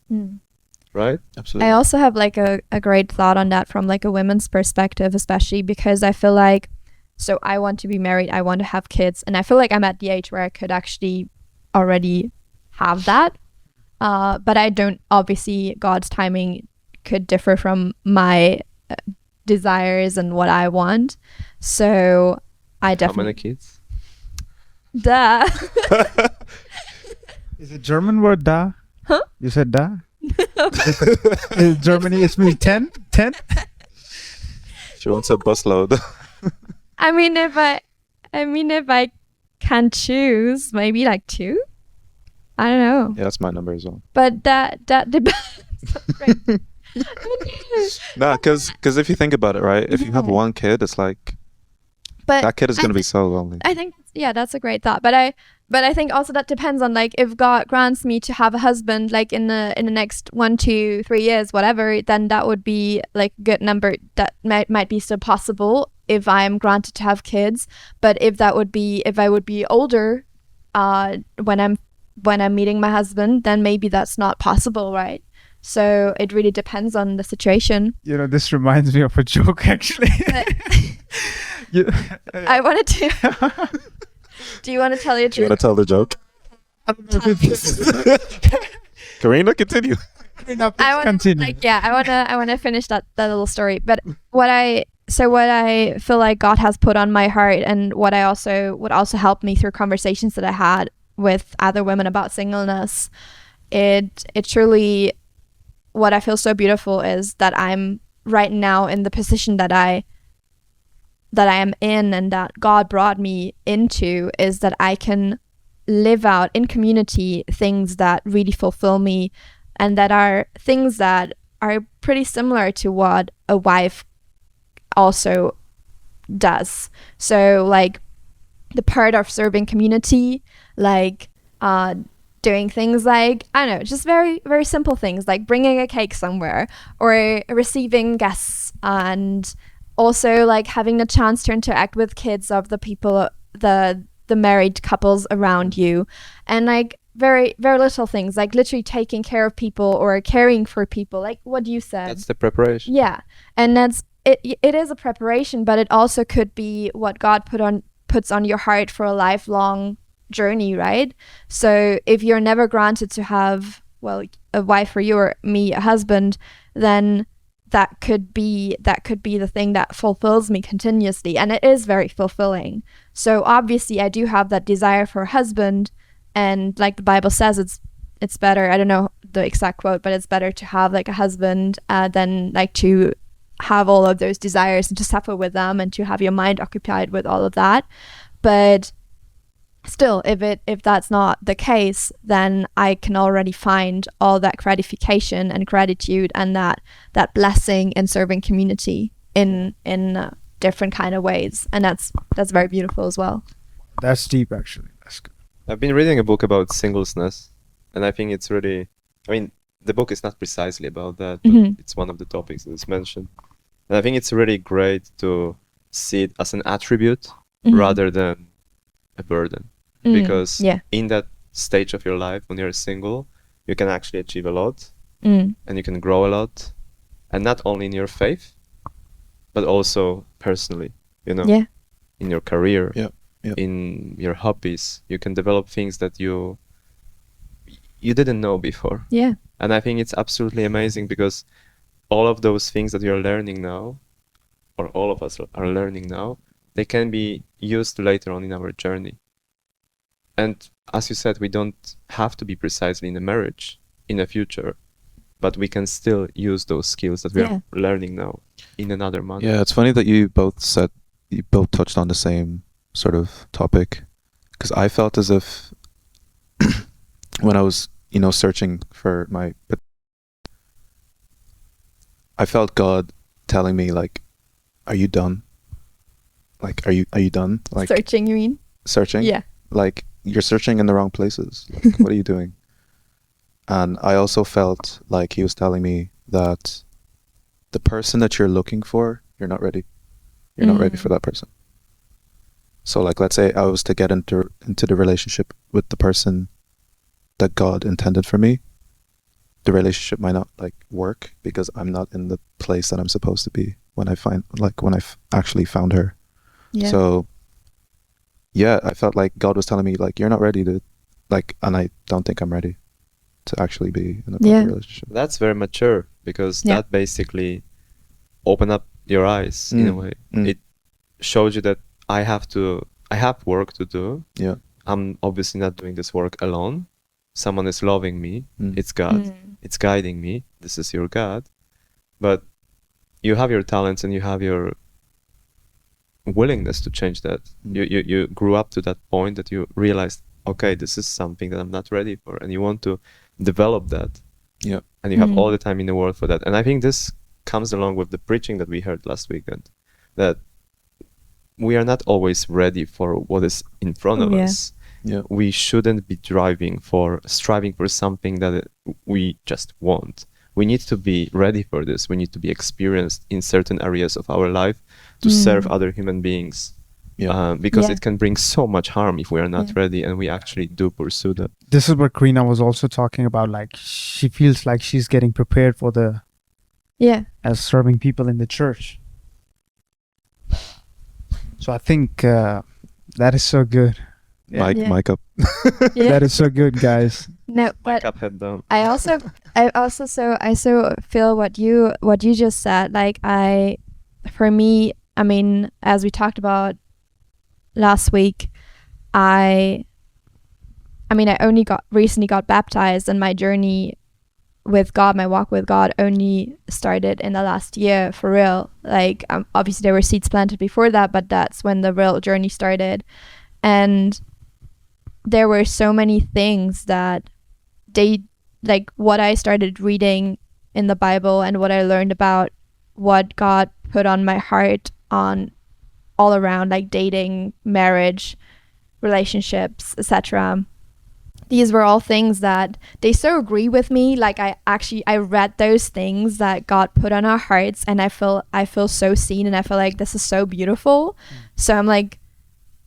right? Absolutely. I also have like a great thought on that from like a women's perspective, especially because I feel like, so I want to be married, I want to have kids, and I feel like I'm at the age where I could actually already have that. But I don't, obviously God's timing could differ from my desires and what I want. So I definitely... How many kids? Duh. Is it German word da? Huh? You said da? In Germany it's maybe 10? 10? She wants a busload. I mean, if I can choose, maybe like 2. I don't know. Yeah, that's my number as well. But that depends. Nah, because if you think about it, right? If you have one kid, it's like But that kid is going to be so lonely. I think, yeah, that's a great thought. But I think also that depends on like if God grants me to have a husband like in the next 1, 2, 3 years, whatever, then that would be like a good number that might be still possible if I'm granted to have kids. But if I would be older when I'm meeting my husband, then maybe that's not possible, right? So it really depends on the situation. You know, this reminds me of a joke actually. I wanted to. Do you want to tell your Do you truth? want to tell the joke? I don't know if it's Karina, continue. I want continue. like I want to finish that little story. But what I feel like God has put on my heart, and what would also help me through conversations that I had with other women about singleness, it truly, what I feel so beautiful is that I'm right now in the position that I am in and that God brought me into, is that I can live out in community things that really fulfill me, and that are things that are pretty similar to what a wife also does. So like the part of serving community, like doing things like, I don't know, just very, very simple things like bringing a cake somewhere or receiving guests, and also like having the chance to interact with kids of the people, the married couples around you, and like very, very little things like literally taking care of people or caring for people, like what you said. That's the preparation. Yeah. And that's it is a preparation, but it also could be what God puts on your heart for a lifelong journey, right? So if you're never granted to have, well, a wife for you or me, a husband, then that could be the thing that fulfills me continuously, and it is very fulfilling. So obviously I do have that desire for a husband, and like the Bible says, it's better, I don't know the exact quote, but it's better to have like a husband than like to have all of those desires and to suffer with them and to have your mind occupied with all of that. But still, if that's not the case, then I can already find all that gratification and gratitude and that blessing in serving community in different kind of ways, and that's very beautiful as well. That's deep, actually. That's good. I've been reading a book about singleness, and I think it's really, I mean, the book is not precisely about that, but it's one of the topics that is mentioned. And I think it's really great to see it as an attribute rather than a burden. Because in that stage of your life, when you're single, you can actually achieve a lot and you can grow a lot, and not only in your faith, but also personally, you know, in your career, in your hobbies. You can develop things that you didn't know before. Yeah. And I think it's absolutely amazing, because all of those things that you're learning now, or all of us are learning now, they can be used later on in our journey. And as you said, we don't have to be precisely in a marriage. in the future, but we can still use those skills that we are learning now in another manner. Yeah, it's funny that you both touched on the same sort of topic, because I felt as if when I was, searching for I felt God telling me, like, are you done? Like, are you done? Like, searching, you mean? Searching? Yeah. Like, you're searching in the wrong places. Like, what are you doing? And I also felt like he was telling me that the person that you're looking for, you're not ready. You're not ready for that person. So, like, let's say I was to get into the relationship with the person that God intended for me, the relationship might not, like, work because I'm not in the place that I'm supposed to be when I've actually found her. Yeah. So, yeah, I felt like God was telling me, like, you're not ready to, like, and I don't think I'm ready to actually be in a proper relationship. That's very mature, because that basically opened up your eyes in a way. It showed you that I have work to do. Yeah. I'm obviously not doing this work alone. Someone is loving me. It's God. It's guiding me. This is your God. But you have your talents and you have your willingness to change that. You grew up to that point that you realized, okay, this is something that I'm not ready for, and you want to develop that. Yeah. And you have all the time in the world for that. And I think this comes along with the preaching that we heard last weekend, that we are not always ready for what is in front of us. Yeah. We shouldn't be striving for something that we just want. We need to be ready for this. We need to be experienced in certain areas of our life to serve other human beings. Because it can bring so much harm if we are not ready and we actually do pursue that. This is what Karina was also talking about. Like, she feels like she's getting prepared for as serving people in the church. So I think that is so good. Mic up. That is so good, guys. No, but Up, head down. I so feel what you just said. Like, for me, I mean, as we talked about last week, I only recently got baptized, and my journey with God, my walk with God, only started in the last year for real. Like, obviously there were seeds planted before that, but that's when the real journey started. And there were so many things that what I started reading in the Bible and what I learned about what God put on my heart on all around, like dating, marriage, relationships, etc. These were all things that they so agree with me. Like, I read those things that God put on our hearts, and I feel so seen, and I feel like this is so beautiful. So I'm like,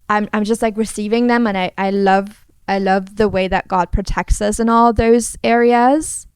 I'm just like receiving them, and I love the way that God protects us in all those areas.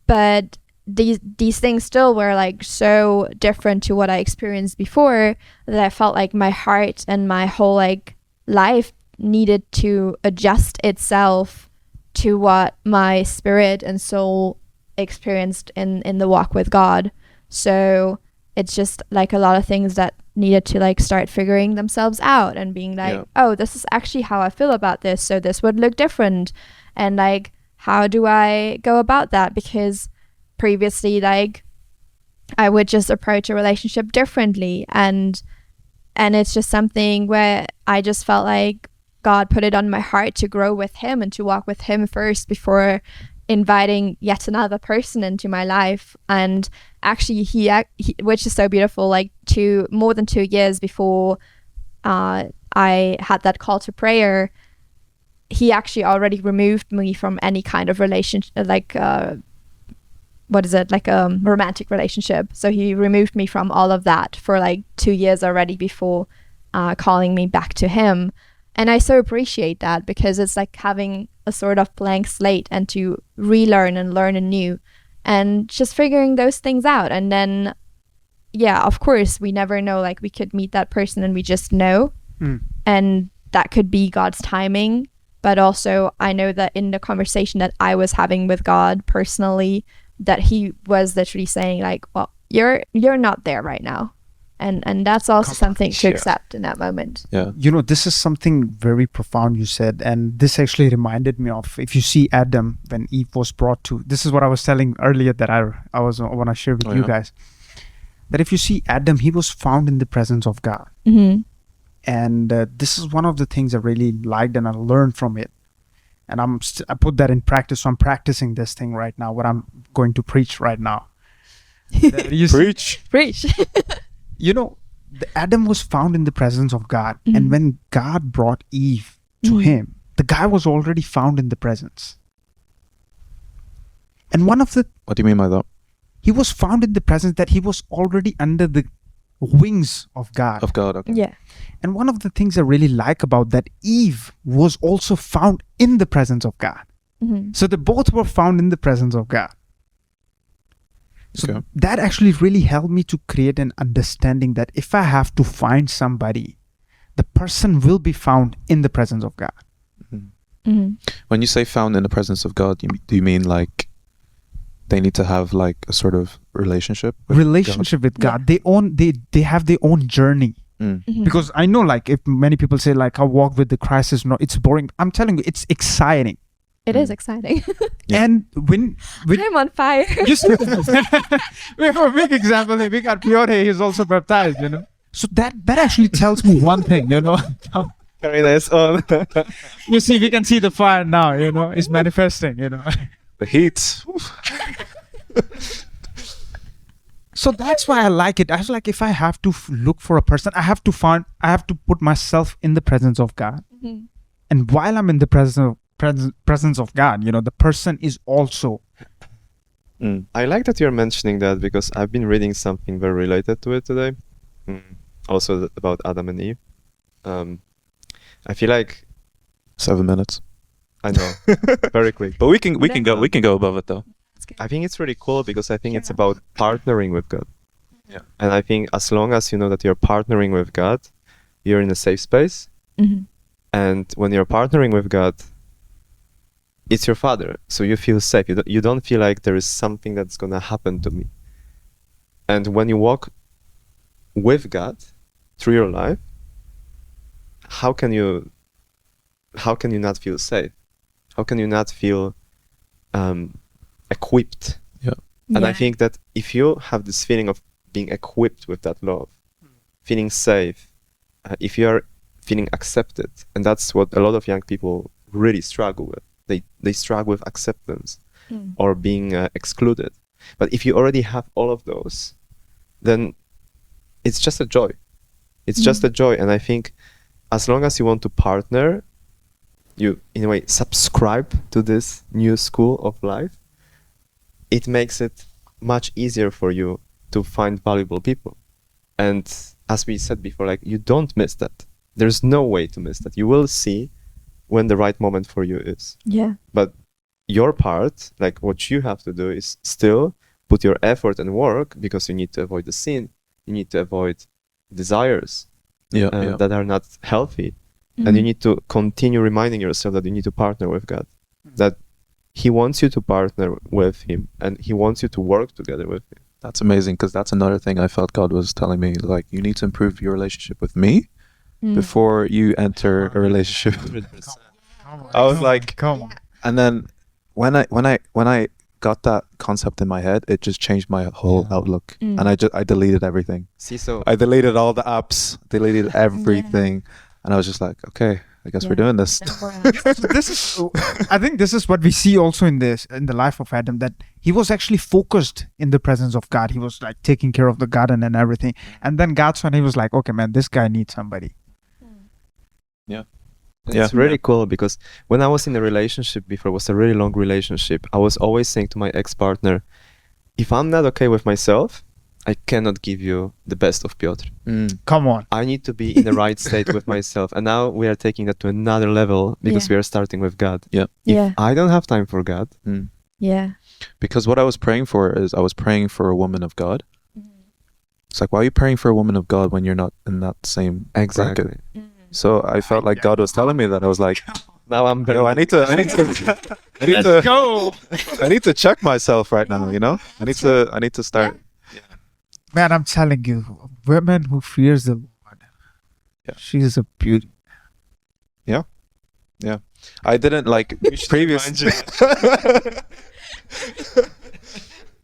But these things still were like so different to what I experienced before, that I felt like my heart and my whole like life needed to adjust itself to what my spirit and soul experienced in the walk with God. So it's just like a lot of things that needed to like start figuring themselves out and being like, oh, this is actually how I feel about this, so this would look different, and like, how do I go about that? Because previously, like, I would just approach a relationship differently, and it's just something where I just felt like God put it on my heart to grow with him and to walk with him first before inviting yet another person into my life. And actually he which is so beautiful, like more than 2 years before I had that call to prayer, he actually already removed me from any kind of relationship, like romantic relationship. So he removed me from all of that for like 2 years already before calling me back to him. And I so appreciate that, because it's like having a sort of blank slate and to relearn and learn anew and just figuring those things out. And then, yeah, of course, we never know, like we could meet that person and we just know. And that could be God's timing. But also I know that in the conversation that I was having with God personally, that he was literally saying like, well, you're not there right now. and that's also Come on. something to Yeah. accept in that moment. Yeah. You know, this is something very profound you said, and this actually reminded me of, if you see Adam when Eve was brought to, this is what I was telling earlier that I want to share with Oh, you yeah. guys, that if you see Adam, he was found in the presence of God. Mm-hmm. And this is one of the things I really liked and I learned from it. And I put that in practice. So I'm practicing this thing right now, what I'm going to preach right now. That you see- Preach. Preach. you know, Adam was found in the presence of God. Mhm. And when God brought Eve to Mhm. him, the guy was already found in the presence. And one of the, What do you mean by that? he was found in the presence, that he was already under the wings of God. Of God. Okay. Yeah. And one of the things I really like about that, Eve was also found in the presence of God. Mm-hmm. So they both were found in the presence of God. So Okay. that actually really helped me to create an understanding that if I have to find somebody, the person will be found in the presence of God. Mhm. Mm-hmm. When you say found in the presence of God, do you mean like they need to have like a sort of relationship? With Relationship with God. They have their own journey. God? Mm. Mm-hmm. Because I know, like, if many people say like I walk with the Christ is it's boring. I'm telling you, it's exciting. It is exciting. Yeah. And when I'm on fire. you see, we have a big example here. We got Piotr, he's also baptized, you know. So that actually tells me one thing, you know. Very nice. On You see, we can see the fire now, you know, it's manifesting, you know. the heat. So that's why I like it. I was like, if I have to look for a person, I have to put myself in the presence of God. Mhm. And while I'm in the presence of God, you know, the person is also. Mm. I like that you're mentioning that because I've been reading something very related to it today. Also about Adam and Eve. I feel like 7 minutes. I know very quick. But we can go above it though. That's good. I think it's really cool because I think it's Yeah. about partnering with God. Yeah. And I think as long as you know that you're partnering with God, you're in a safe space. Mhm. And when you're partnering with God, it's your father, so you feel safe. You don't feel like there is something that's gonna happen to me. And when you walk with God through your life, how can you not feel safe? How can you not feel equipped? And I Yeah. think that if you have this feeling of being equipped with that love, feeling safe, if you are feeling accepted, and that's what a lot of young people really struggle with. They struggle with acceptance Mm. or being excluded. But if you already have all of those, then it's just a joy. It's just a joy. And I think as long as you want to partner, you in a way subscribe to this new school of life, it makes it much easier for you to find valuable people. And as we said before, like, you don't miss that. There's no way to miss that. You will see when the right moment for you is. Yeah. But your part, like what you have to do, is still put your effort and work, because you need to avoid the sin. You need to avoid desires Yeah. that are not healthy. And you need to continue reminding yourself that you need to partner with God. That He wants you to partner with Him, and He wants you to work together with Him. That's amazing, because that's another thing I felt God was telling me. Like, you need to improve your relationship with me Mm. before you enter a relationship. I was like, come on. and then when I got that concept in my head, it just changed my whole outlook, Mm. and I deleted everything. See, so I deleted all the apps, deleted everything, and I was just like, okay, I guess we're Yeah. doing this. So this is, I think this is what we see also in the life of Adam, that he was actually focused in the presence of God. He was like taking care of the garden and everything. And then God saw, and he was like, okay, man, this guy needs somebody. it's really cool, because when I was in a relationship before, it was a really long relationship, I was always saying to my ex-partner, if I'm not okay with myself, I cannot give you the best of Piotr. Mm. Come on. I need to be in the right state with myself. And now we are taking that to another level, because Yeah. we are starting with God. Yeah. If Yeah. I don't have time for God, Mm. Yeah. Because what I was praying for is I was praying for a woman of God. It's like, why are you praying for a woman of God when you're not in that same exactly. bracket? So I felt like God was telling me that. I was like, Now I'm very yo, I need to check myself right now. You know, I need to start Man, I'm telling you, women who fears the Lord, she's a beauty. I didn't like previous.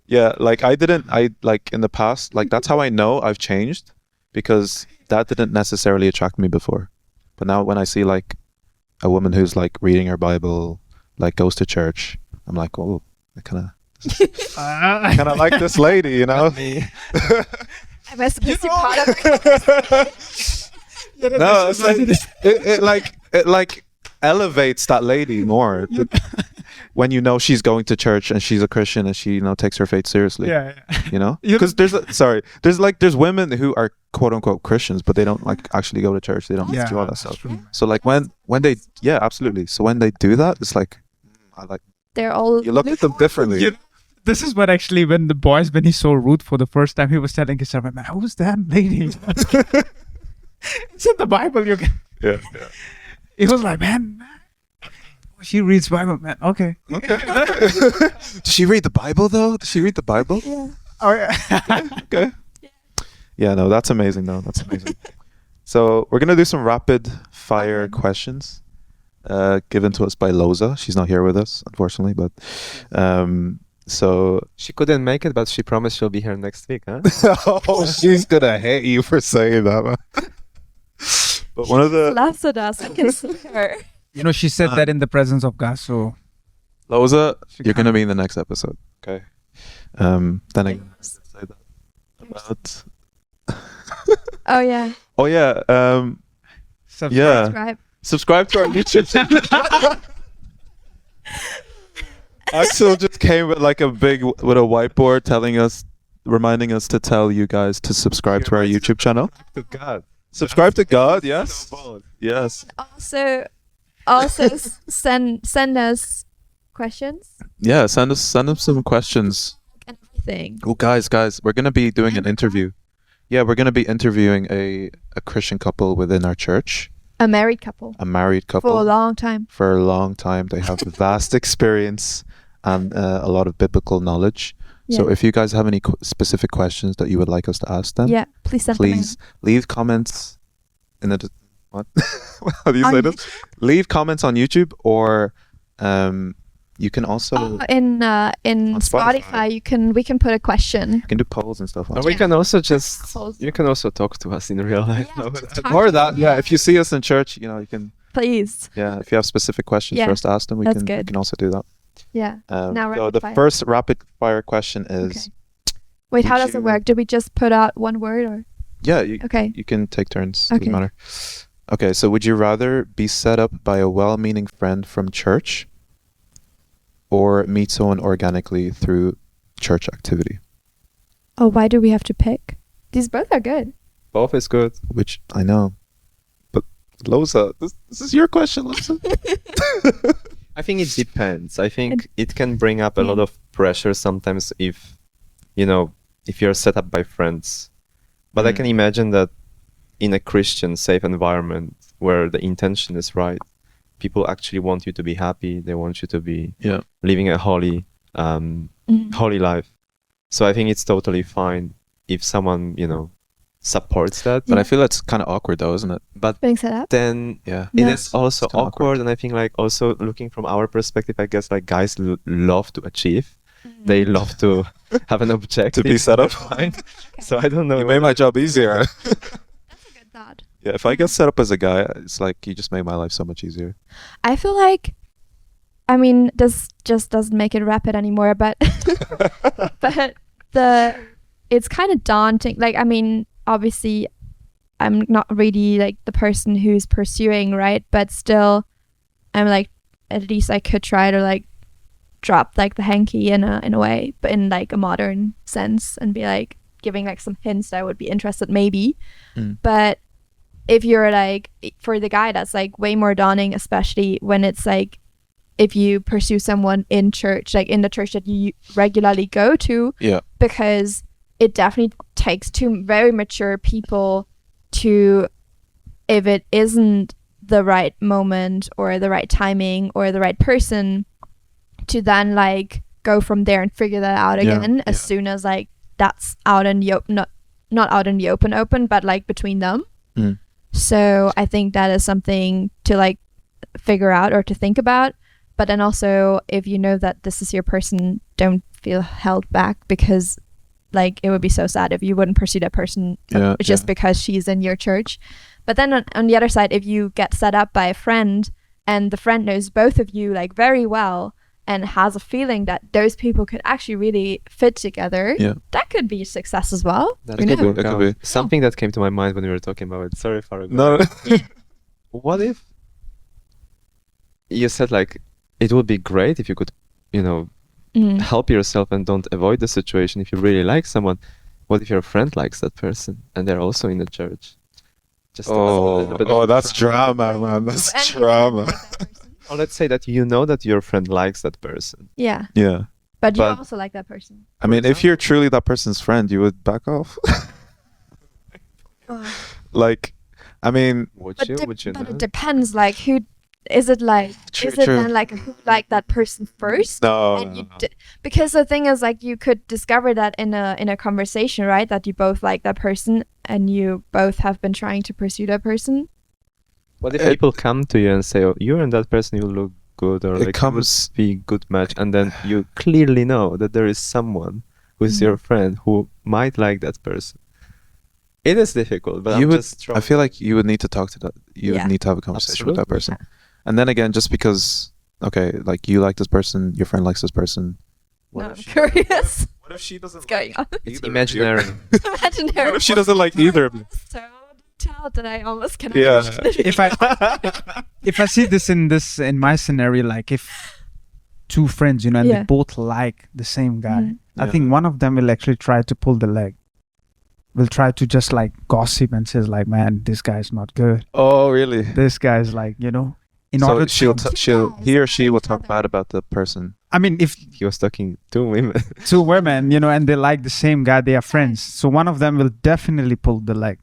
Yeah, like I like in the past, like that's how I know I've changed, because that didn't necessarily attract me before. But now when I see like a woman who's like reading her Bible, like goes to church, I'm like, oh, I kind of like this lady, you know? I must be part of it. No, it's like, it like elevates that lady more. When you know she's going to church and she's a Christian and she, you know, takes her faith seriously. You know, because there's women who are quote unquote Christians, but they don't like actually go to church. They don't do all that stuff. So like when they, absolutely. So when they do that, it's like, I like. They're all. You look at them differently. This is what actually when he saw Ruth for the first time, he was telling his servant, man, who's that lady? It's in the Bible. You can. Yeah. He was like, man. She reads Bible, man. Okay. Does she read the Bible though? Does she read the Bible? Yeah. Oh yeah. Okay. Yeah, no, that's amazing though. That's amazing. So we're gonna do some rapid fire questions, given to us by Loza. She's not here with us, unfortunately, but so She couldn't make it, but she promised she'll be here next week, huh? oh, she's gonna hate you for saying that, man. But one of the Laughs at us. I can see her. You know, she said that in the presence of God. So Loza, you're gonna be in the next episode. Okay. Then again, say that about. Oh yeah. Oh yeah. Subscribe. Subscribe to our YouTube channel. Axel just came with like a whiteboard reminding us to tell you guys to subscribe to our YouTube channel. To God. Subscribe to God, yes. Yes. Also send us questions Yeah, send us some questions. and everything. Oh guys, we're gonna be doing an interview. Yeah, we're gonna be interviewing a Christian couple within our church. A married couple. A married couple. For a long time. For a long time. They have vast experience and a lot of biblical knowledge. So Yeah. if you guys have any specific questions that you would like us to ask them, Yeah, please send them in. please leave comments in the what? How do you say On this? Leave comments on YouTube, or you can also In on Spotify, we can put a question. you can do polls and stuff. On Or we Yeah. can also just, Polls. you can also talk to us in real life. Yeah, No, just talk Or to that, us. yeah. If you see us in church, you know, you can, Please. yeah. If you have specific questions Yeah, for us to ask them, we that's can good. also do that. Yeah. Now So rapid the fire. first rapid fire question is, Wait, how Would does it you- work? Do we just put out one word or? yeah, you Okay. you can take turns. Okay. Doesn't matter. Okay, so would you rather be set up by a well-meaning friend from church, or meet someone organically through church activity? Oh, why do we have to pick? These both are good. Both is good. Which I know, but Loza, this is your question, Loza. I think it depends. I think it can bring up a lot Yeah. of pressure sometimes if, you know, if you're set up by friends. But I Mm. can imagine that in a Christian safe environment where the intention is right, people actually want you to be happy. They want you to be Yeah. living a holy life. So I think it's totally fine if someone, you know, supports that. But I Yeah. feel it's kind of awkward though, isn't it? But Being set up. then Yeah. it Yeah. is also It's kinda awkward, and I think like also looking from our perspective, I guess like guys love to achieve. They love to have an objective be set up. in mind. So I don't know. You made my job easier. That's a good thought. Yeah, if I get set up as a guy, it's like you just made my life so much easier. I feel like, I mean, this just doesn't make it rapid anymore, but it's kind of daunting. Like, I mean, obviously, I'm not really like the person who's pursuing, right? But still, I'm like, at least I could try to like drop like the hanky in a way, but in like a modern sense, and be like giving like some hints that I would be interested maybe. But if you're like, for the guy, that's like way more daunting, especially when it's like, if you pursue someone in church, like in the church that you regularly go to, Yeah. because it definitely takes two very mature people to, if it isn't the right moment or the right timing or the right person, to then like go from there and figure that out Yeah, again as yeah. soon as like that's out in the open, not not out in the open, but like between them. Mm. So I think that is something to like figure out or to think about. But then also, if you know that this is your person, don't feel held back, because like it would be so sad if you wouldn't pursue that person just because she's in your church. But then on the other side, if you get set up by a friend and the friend knows both of you like very well and has a feeling that those people could actually really fit together, that could be a success as well. That could be. Something that came to my mind when we were talking about it. Sorry, Farag. No. What if you said like it would be great if you could, you know, help yourself and don't avoid the situation if you really like someone. What if your friend likes that person and they're also in the church? Just that's drama, man. That's drama. Or let's say that you know that your friend likes that person. Yeah. Yeah. But you also like that person. I mean, if you're truly that person's friend, you would back off. Like, I mean, would but you it depends. Like, who is it? Like, is it then like who liked that person first? No. And because the thing is, like, you could discover that in a conversation, right? That you both like that person and you both have been trying to pursue that person. What if people come to you and say, "Oh, you and that person, you look good," or like, it would be a good match, and then you clearly know that there is someone who is your friend who might like that person. It is difficult, but I feel like you would need to talk to that. You would need to have a conversation with that person. Yeah. And then again, just because, okay, like you like this person, your friend likes this person. I'm curious. What if she doesn't? What's going on? It's imaginary. Imaginary. What if she doesn't like either of you? So child that I almost cannot. Yeah. If I see this in my scenario, like if two friends, you know, and they both like the same guy, I think one of them will actually try to pull the leg. Will try to just like gossip and says like, man, this guy's not good. Oh, really? This guy's like, you know, he or she will talk bad about the person. I mean, if he was talking two women, you know, and they like the same guy, they are friends. So one of them will definitely pull the leg.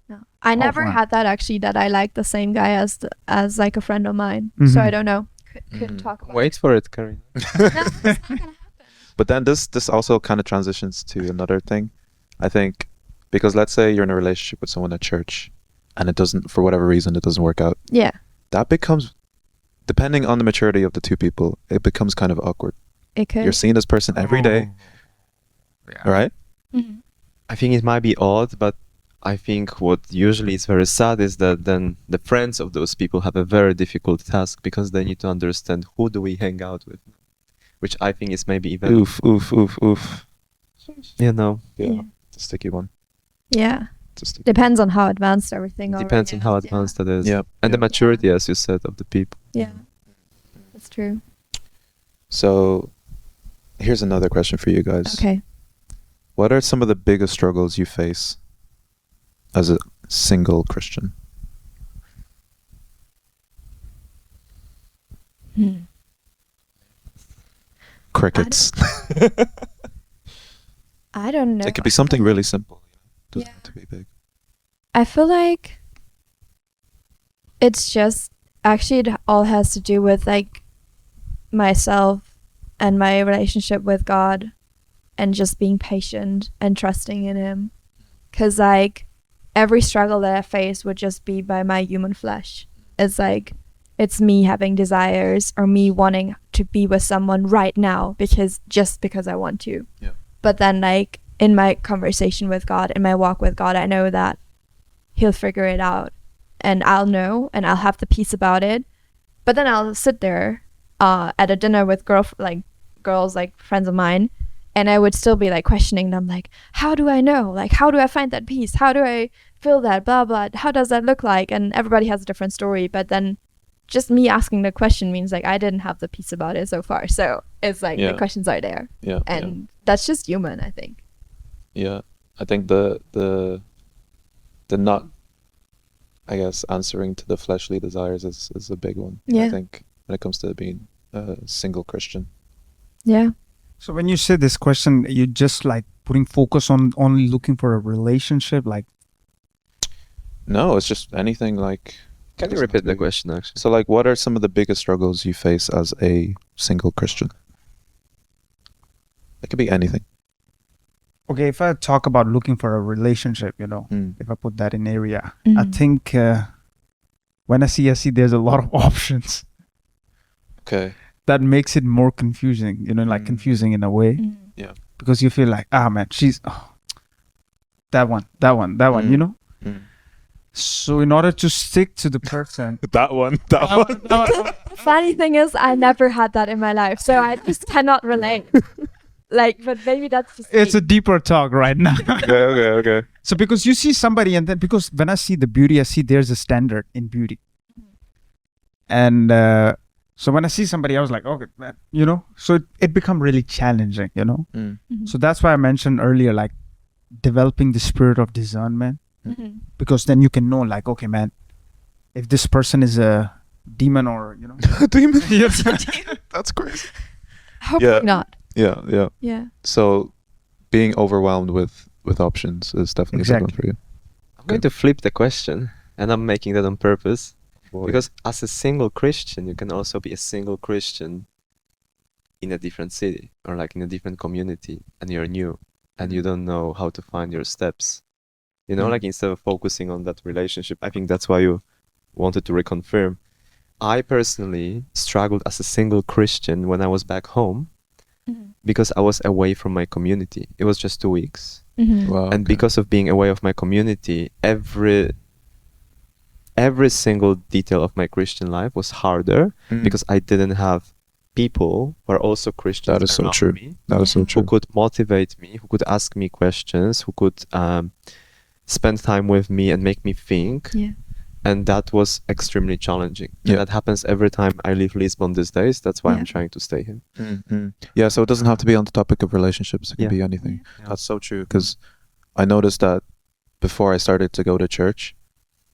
No. I never had that actually, that I like the same guy as like a friend of mine. So I don't know. Couldn't talk about Wait for it, Karin. No, it's not gonna happen. But then this also kind of transitions to another thing, I think, because let's say you're in a relationship with someone at church and it doesn't, for whatever reason, it doesn't work out. Yeah. That becomes, depending on the maturity of the two people, it becomes kind of awkward. It could. You're seeing this person every day, right? Mm-hmm. I think it might be odd, but I think what usually is very sad is that then the friends of those people have a very difficult task because they need to understand who do we hang out with, which I think is maybe even... Oof. You know. Yeah. It's a sticky one. Yeah. Depends on how advanced everything is. Depends on how advanced that is. Yeah. And the maturity, as you said, of the people. Yeah. That's true. So here's another question for you guys. Okay. What are some of the biggest struggles you face as a single Christian? Crickets. I don't know. It could be something really simple. It doesn't have to be big. I feel like it's just, actually it all has to do with like myself and my relationship with God and just being patient and trusting in Him. Because like every struggle that I face would just be by my human flesh. It's like, it's me having desires or me wanting to be with someone right now because I want to. Yeah. But then like in my conversation with God, in my walk with God, I know that He'll figure it out and I'll know and I'll have the peace about it. But then I'll sit there at a dinner with girls, like friends of mine, and I would still be like questioning them, like, how do I know? Like, how do I find that peace? How do I feel that? Blah, blah. How does that look like? And everybody has a different story. But then just me asking the question means like I didn't have the peace about it so far. So it's like the questions are there. Yeah. And that's just human, I think. Yeah. I think the not, I guess, answering to the fleshly desires is a big one. Yeah. I think when it comes to being a single Christian. Yeah. So when you say this question, you just like putting focus on only looking for a relationship, like? No, it's just anything like. Can you repeat the question actually? So like, what are some of the biggest struggles you face as a single Christian? It could be anything. Okay, if I talk about looking for a relationship, if I put that in area, I think when I see there's a lot of options. Okay. That makes it more confusing, confusing in a way. Yeah. Because you feel like, man, she's that one, So in order to stick to the person, that one. Funny thing is, I never had that in my life, so I just cannot relate. But maybe that's just it's a deeper talk right now. Okay. So because you see somebody, and then because when I see the beauty, I see there's a standard in beauty. And so when I see somebody, I was like, okay, man, so it become really challenging, So that's why I mentioned earlier, like developing the spirit of discernment, because then you can know, like, okay, man, if this person is a demon or, a demon. That's crazy. Hopefully not. Yeah. So being overwhelmed with options is definitely something for you. I'm going to flip the question, and I'm making that on purpose. Because as a single Christian, you can also be a single Christian in a different city or like in a different community, and you're new and you don't know how to find your steps. Like instead of focusing on that relationship, I think that's why you wanted to reconfirm. I personally struggled as a single Christian when I was back home because I was away from my community. It was just 2 weeks. Wow, and because of being away of my community, every single detail of my Christian life was harder because I didn't have people who are also Christians. That is so true. That is so true. Who could motivate me, who could ask me questions, who could spend time with me and make me think. Yeah. And that was extremely challenging. Yeah. And that happens every time I leave Lisbon these days. That's why I'm trying to stay here. Yeah, so it doesn't have to be on the topic of relationships. It can be anything. Yeah. That's so true, because I noticed that before I started to go to church,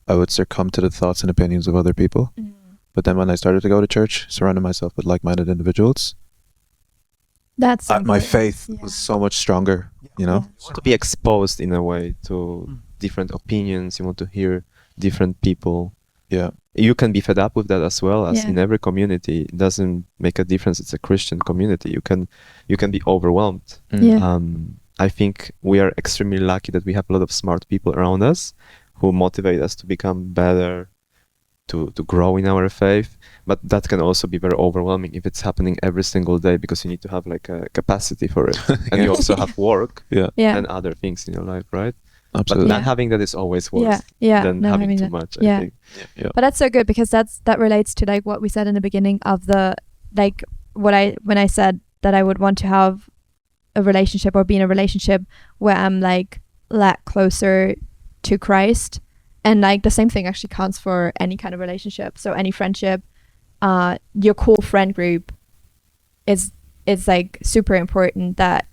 I would succumb to the thoughts and opinions of other people. But then when I started to go to church, surrounding myself with like-minded individuals, my faith was so much stronger, You want to be exposed in a way to different opinions. You want to hear different people. Yeah. You can be fed up with that as well, as in every community. It doesn't make a difference. It's a Christian community. You can be overwhelmed. I think we are extremely lucky that we have a lot of smart people around us who motivate us to become better, to grow in our faith. But that can also be very overwhelming if it's happening every single day, because you need to have like a capacity for it. And you also have work and other things in your life, right? Absolutely. But not having that is always worse than having too much, I think. Yeah. But that's so good, because that relates to like what we said in the beginning of the, like when I said that I would want to have a relationship or be in a relationship where I'm like led closer to Christ. And like the same thing actually counts for any kind of relationship. So any friendship, your core friend group is like super important, that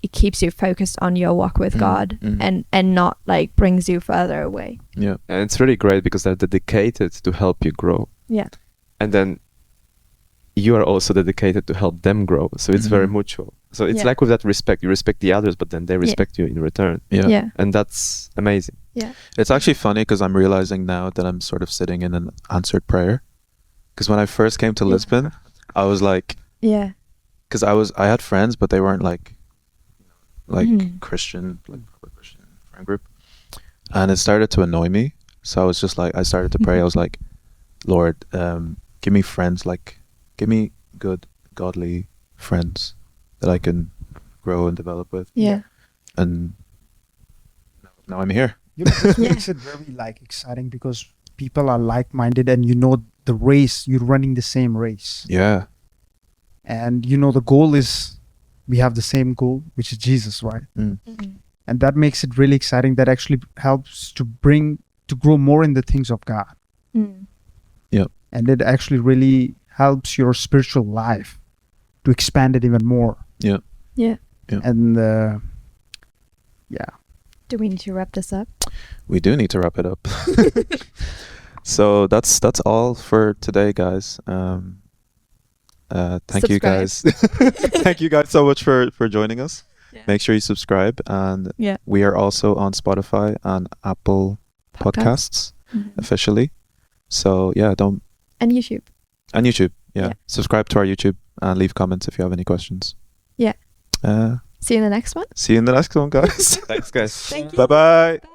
it keeps you focused on your walk with God and not like brings you further away. Yeah. And it's really great because they're dedicated to help you grow. Yeah. And then you are also dedicated to help them grow. So it's very mutual. So it's like with that respect, you respect the others, but then they respect you in return. Yeah. And that's amazing. Yeah. It's actually funny because I'm realizing now that I'm sort of sitting in an answered prayer. Because when I first came to Lisbon, I was like, because I had friends, but they weren't like Christian, like Christian friend group. And it started to annoy me. So I was just like, I started to pray. I was like, Lord, give me friends, like give me good, godly friends that I can grow and develop with. Yeah. And now I'm here. This makes it very like exciting, because people are like-minded and the race, you're running the same race. Yeah. And the goal is, we have the same goal, which is Jesus, right? And that makes it really exciting. That actually helps to grow more in the things of God. Yeah. And it actually really helps your spiritual life to expand it even more. Yeah. Yeah. And Do we need to wrap this up? We do need to wrap it up. So that's all for today, guys. Thank you guys. Thank you guys so much for joining us. Yeah. Make sure you subscribe, and we are also on Spotify and Apple Podcasts officially. So and YouTube. Yeah. Subscribe to our YouTube and leave comments if you have any questions. Yeah. See you in the next one. See you in the next one, guys. Thanks, guys. Thank you. Bye-bye. Bye.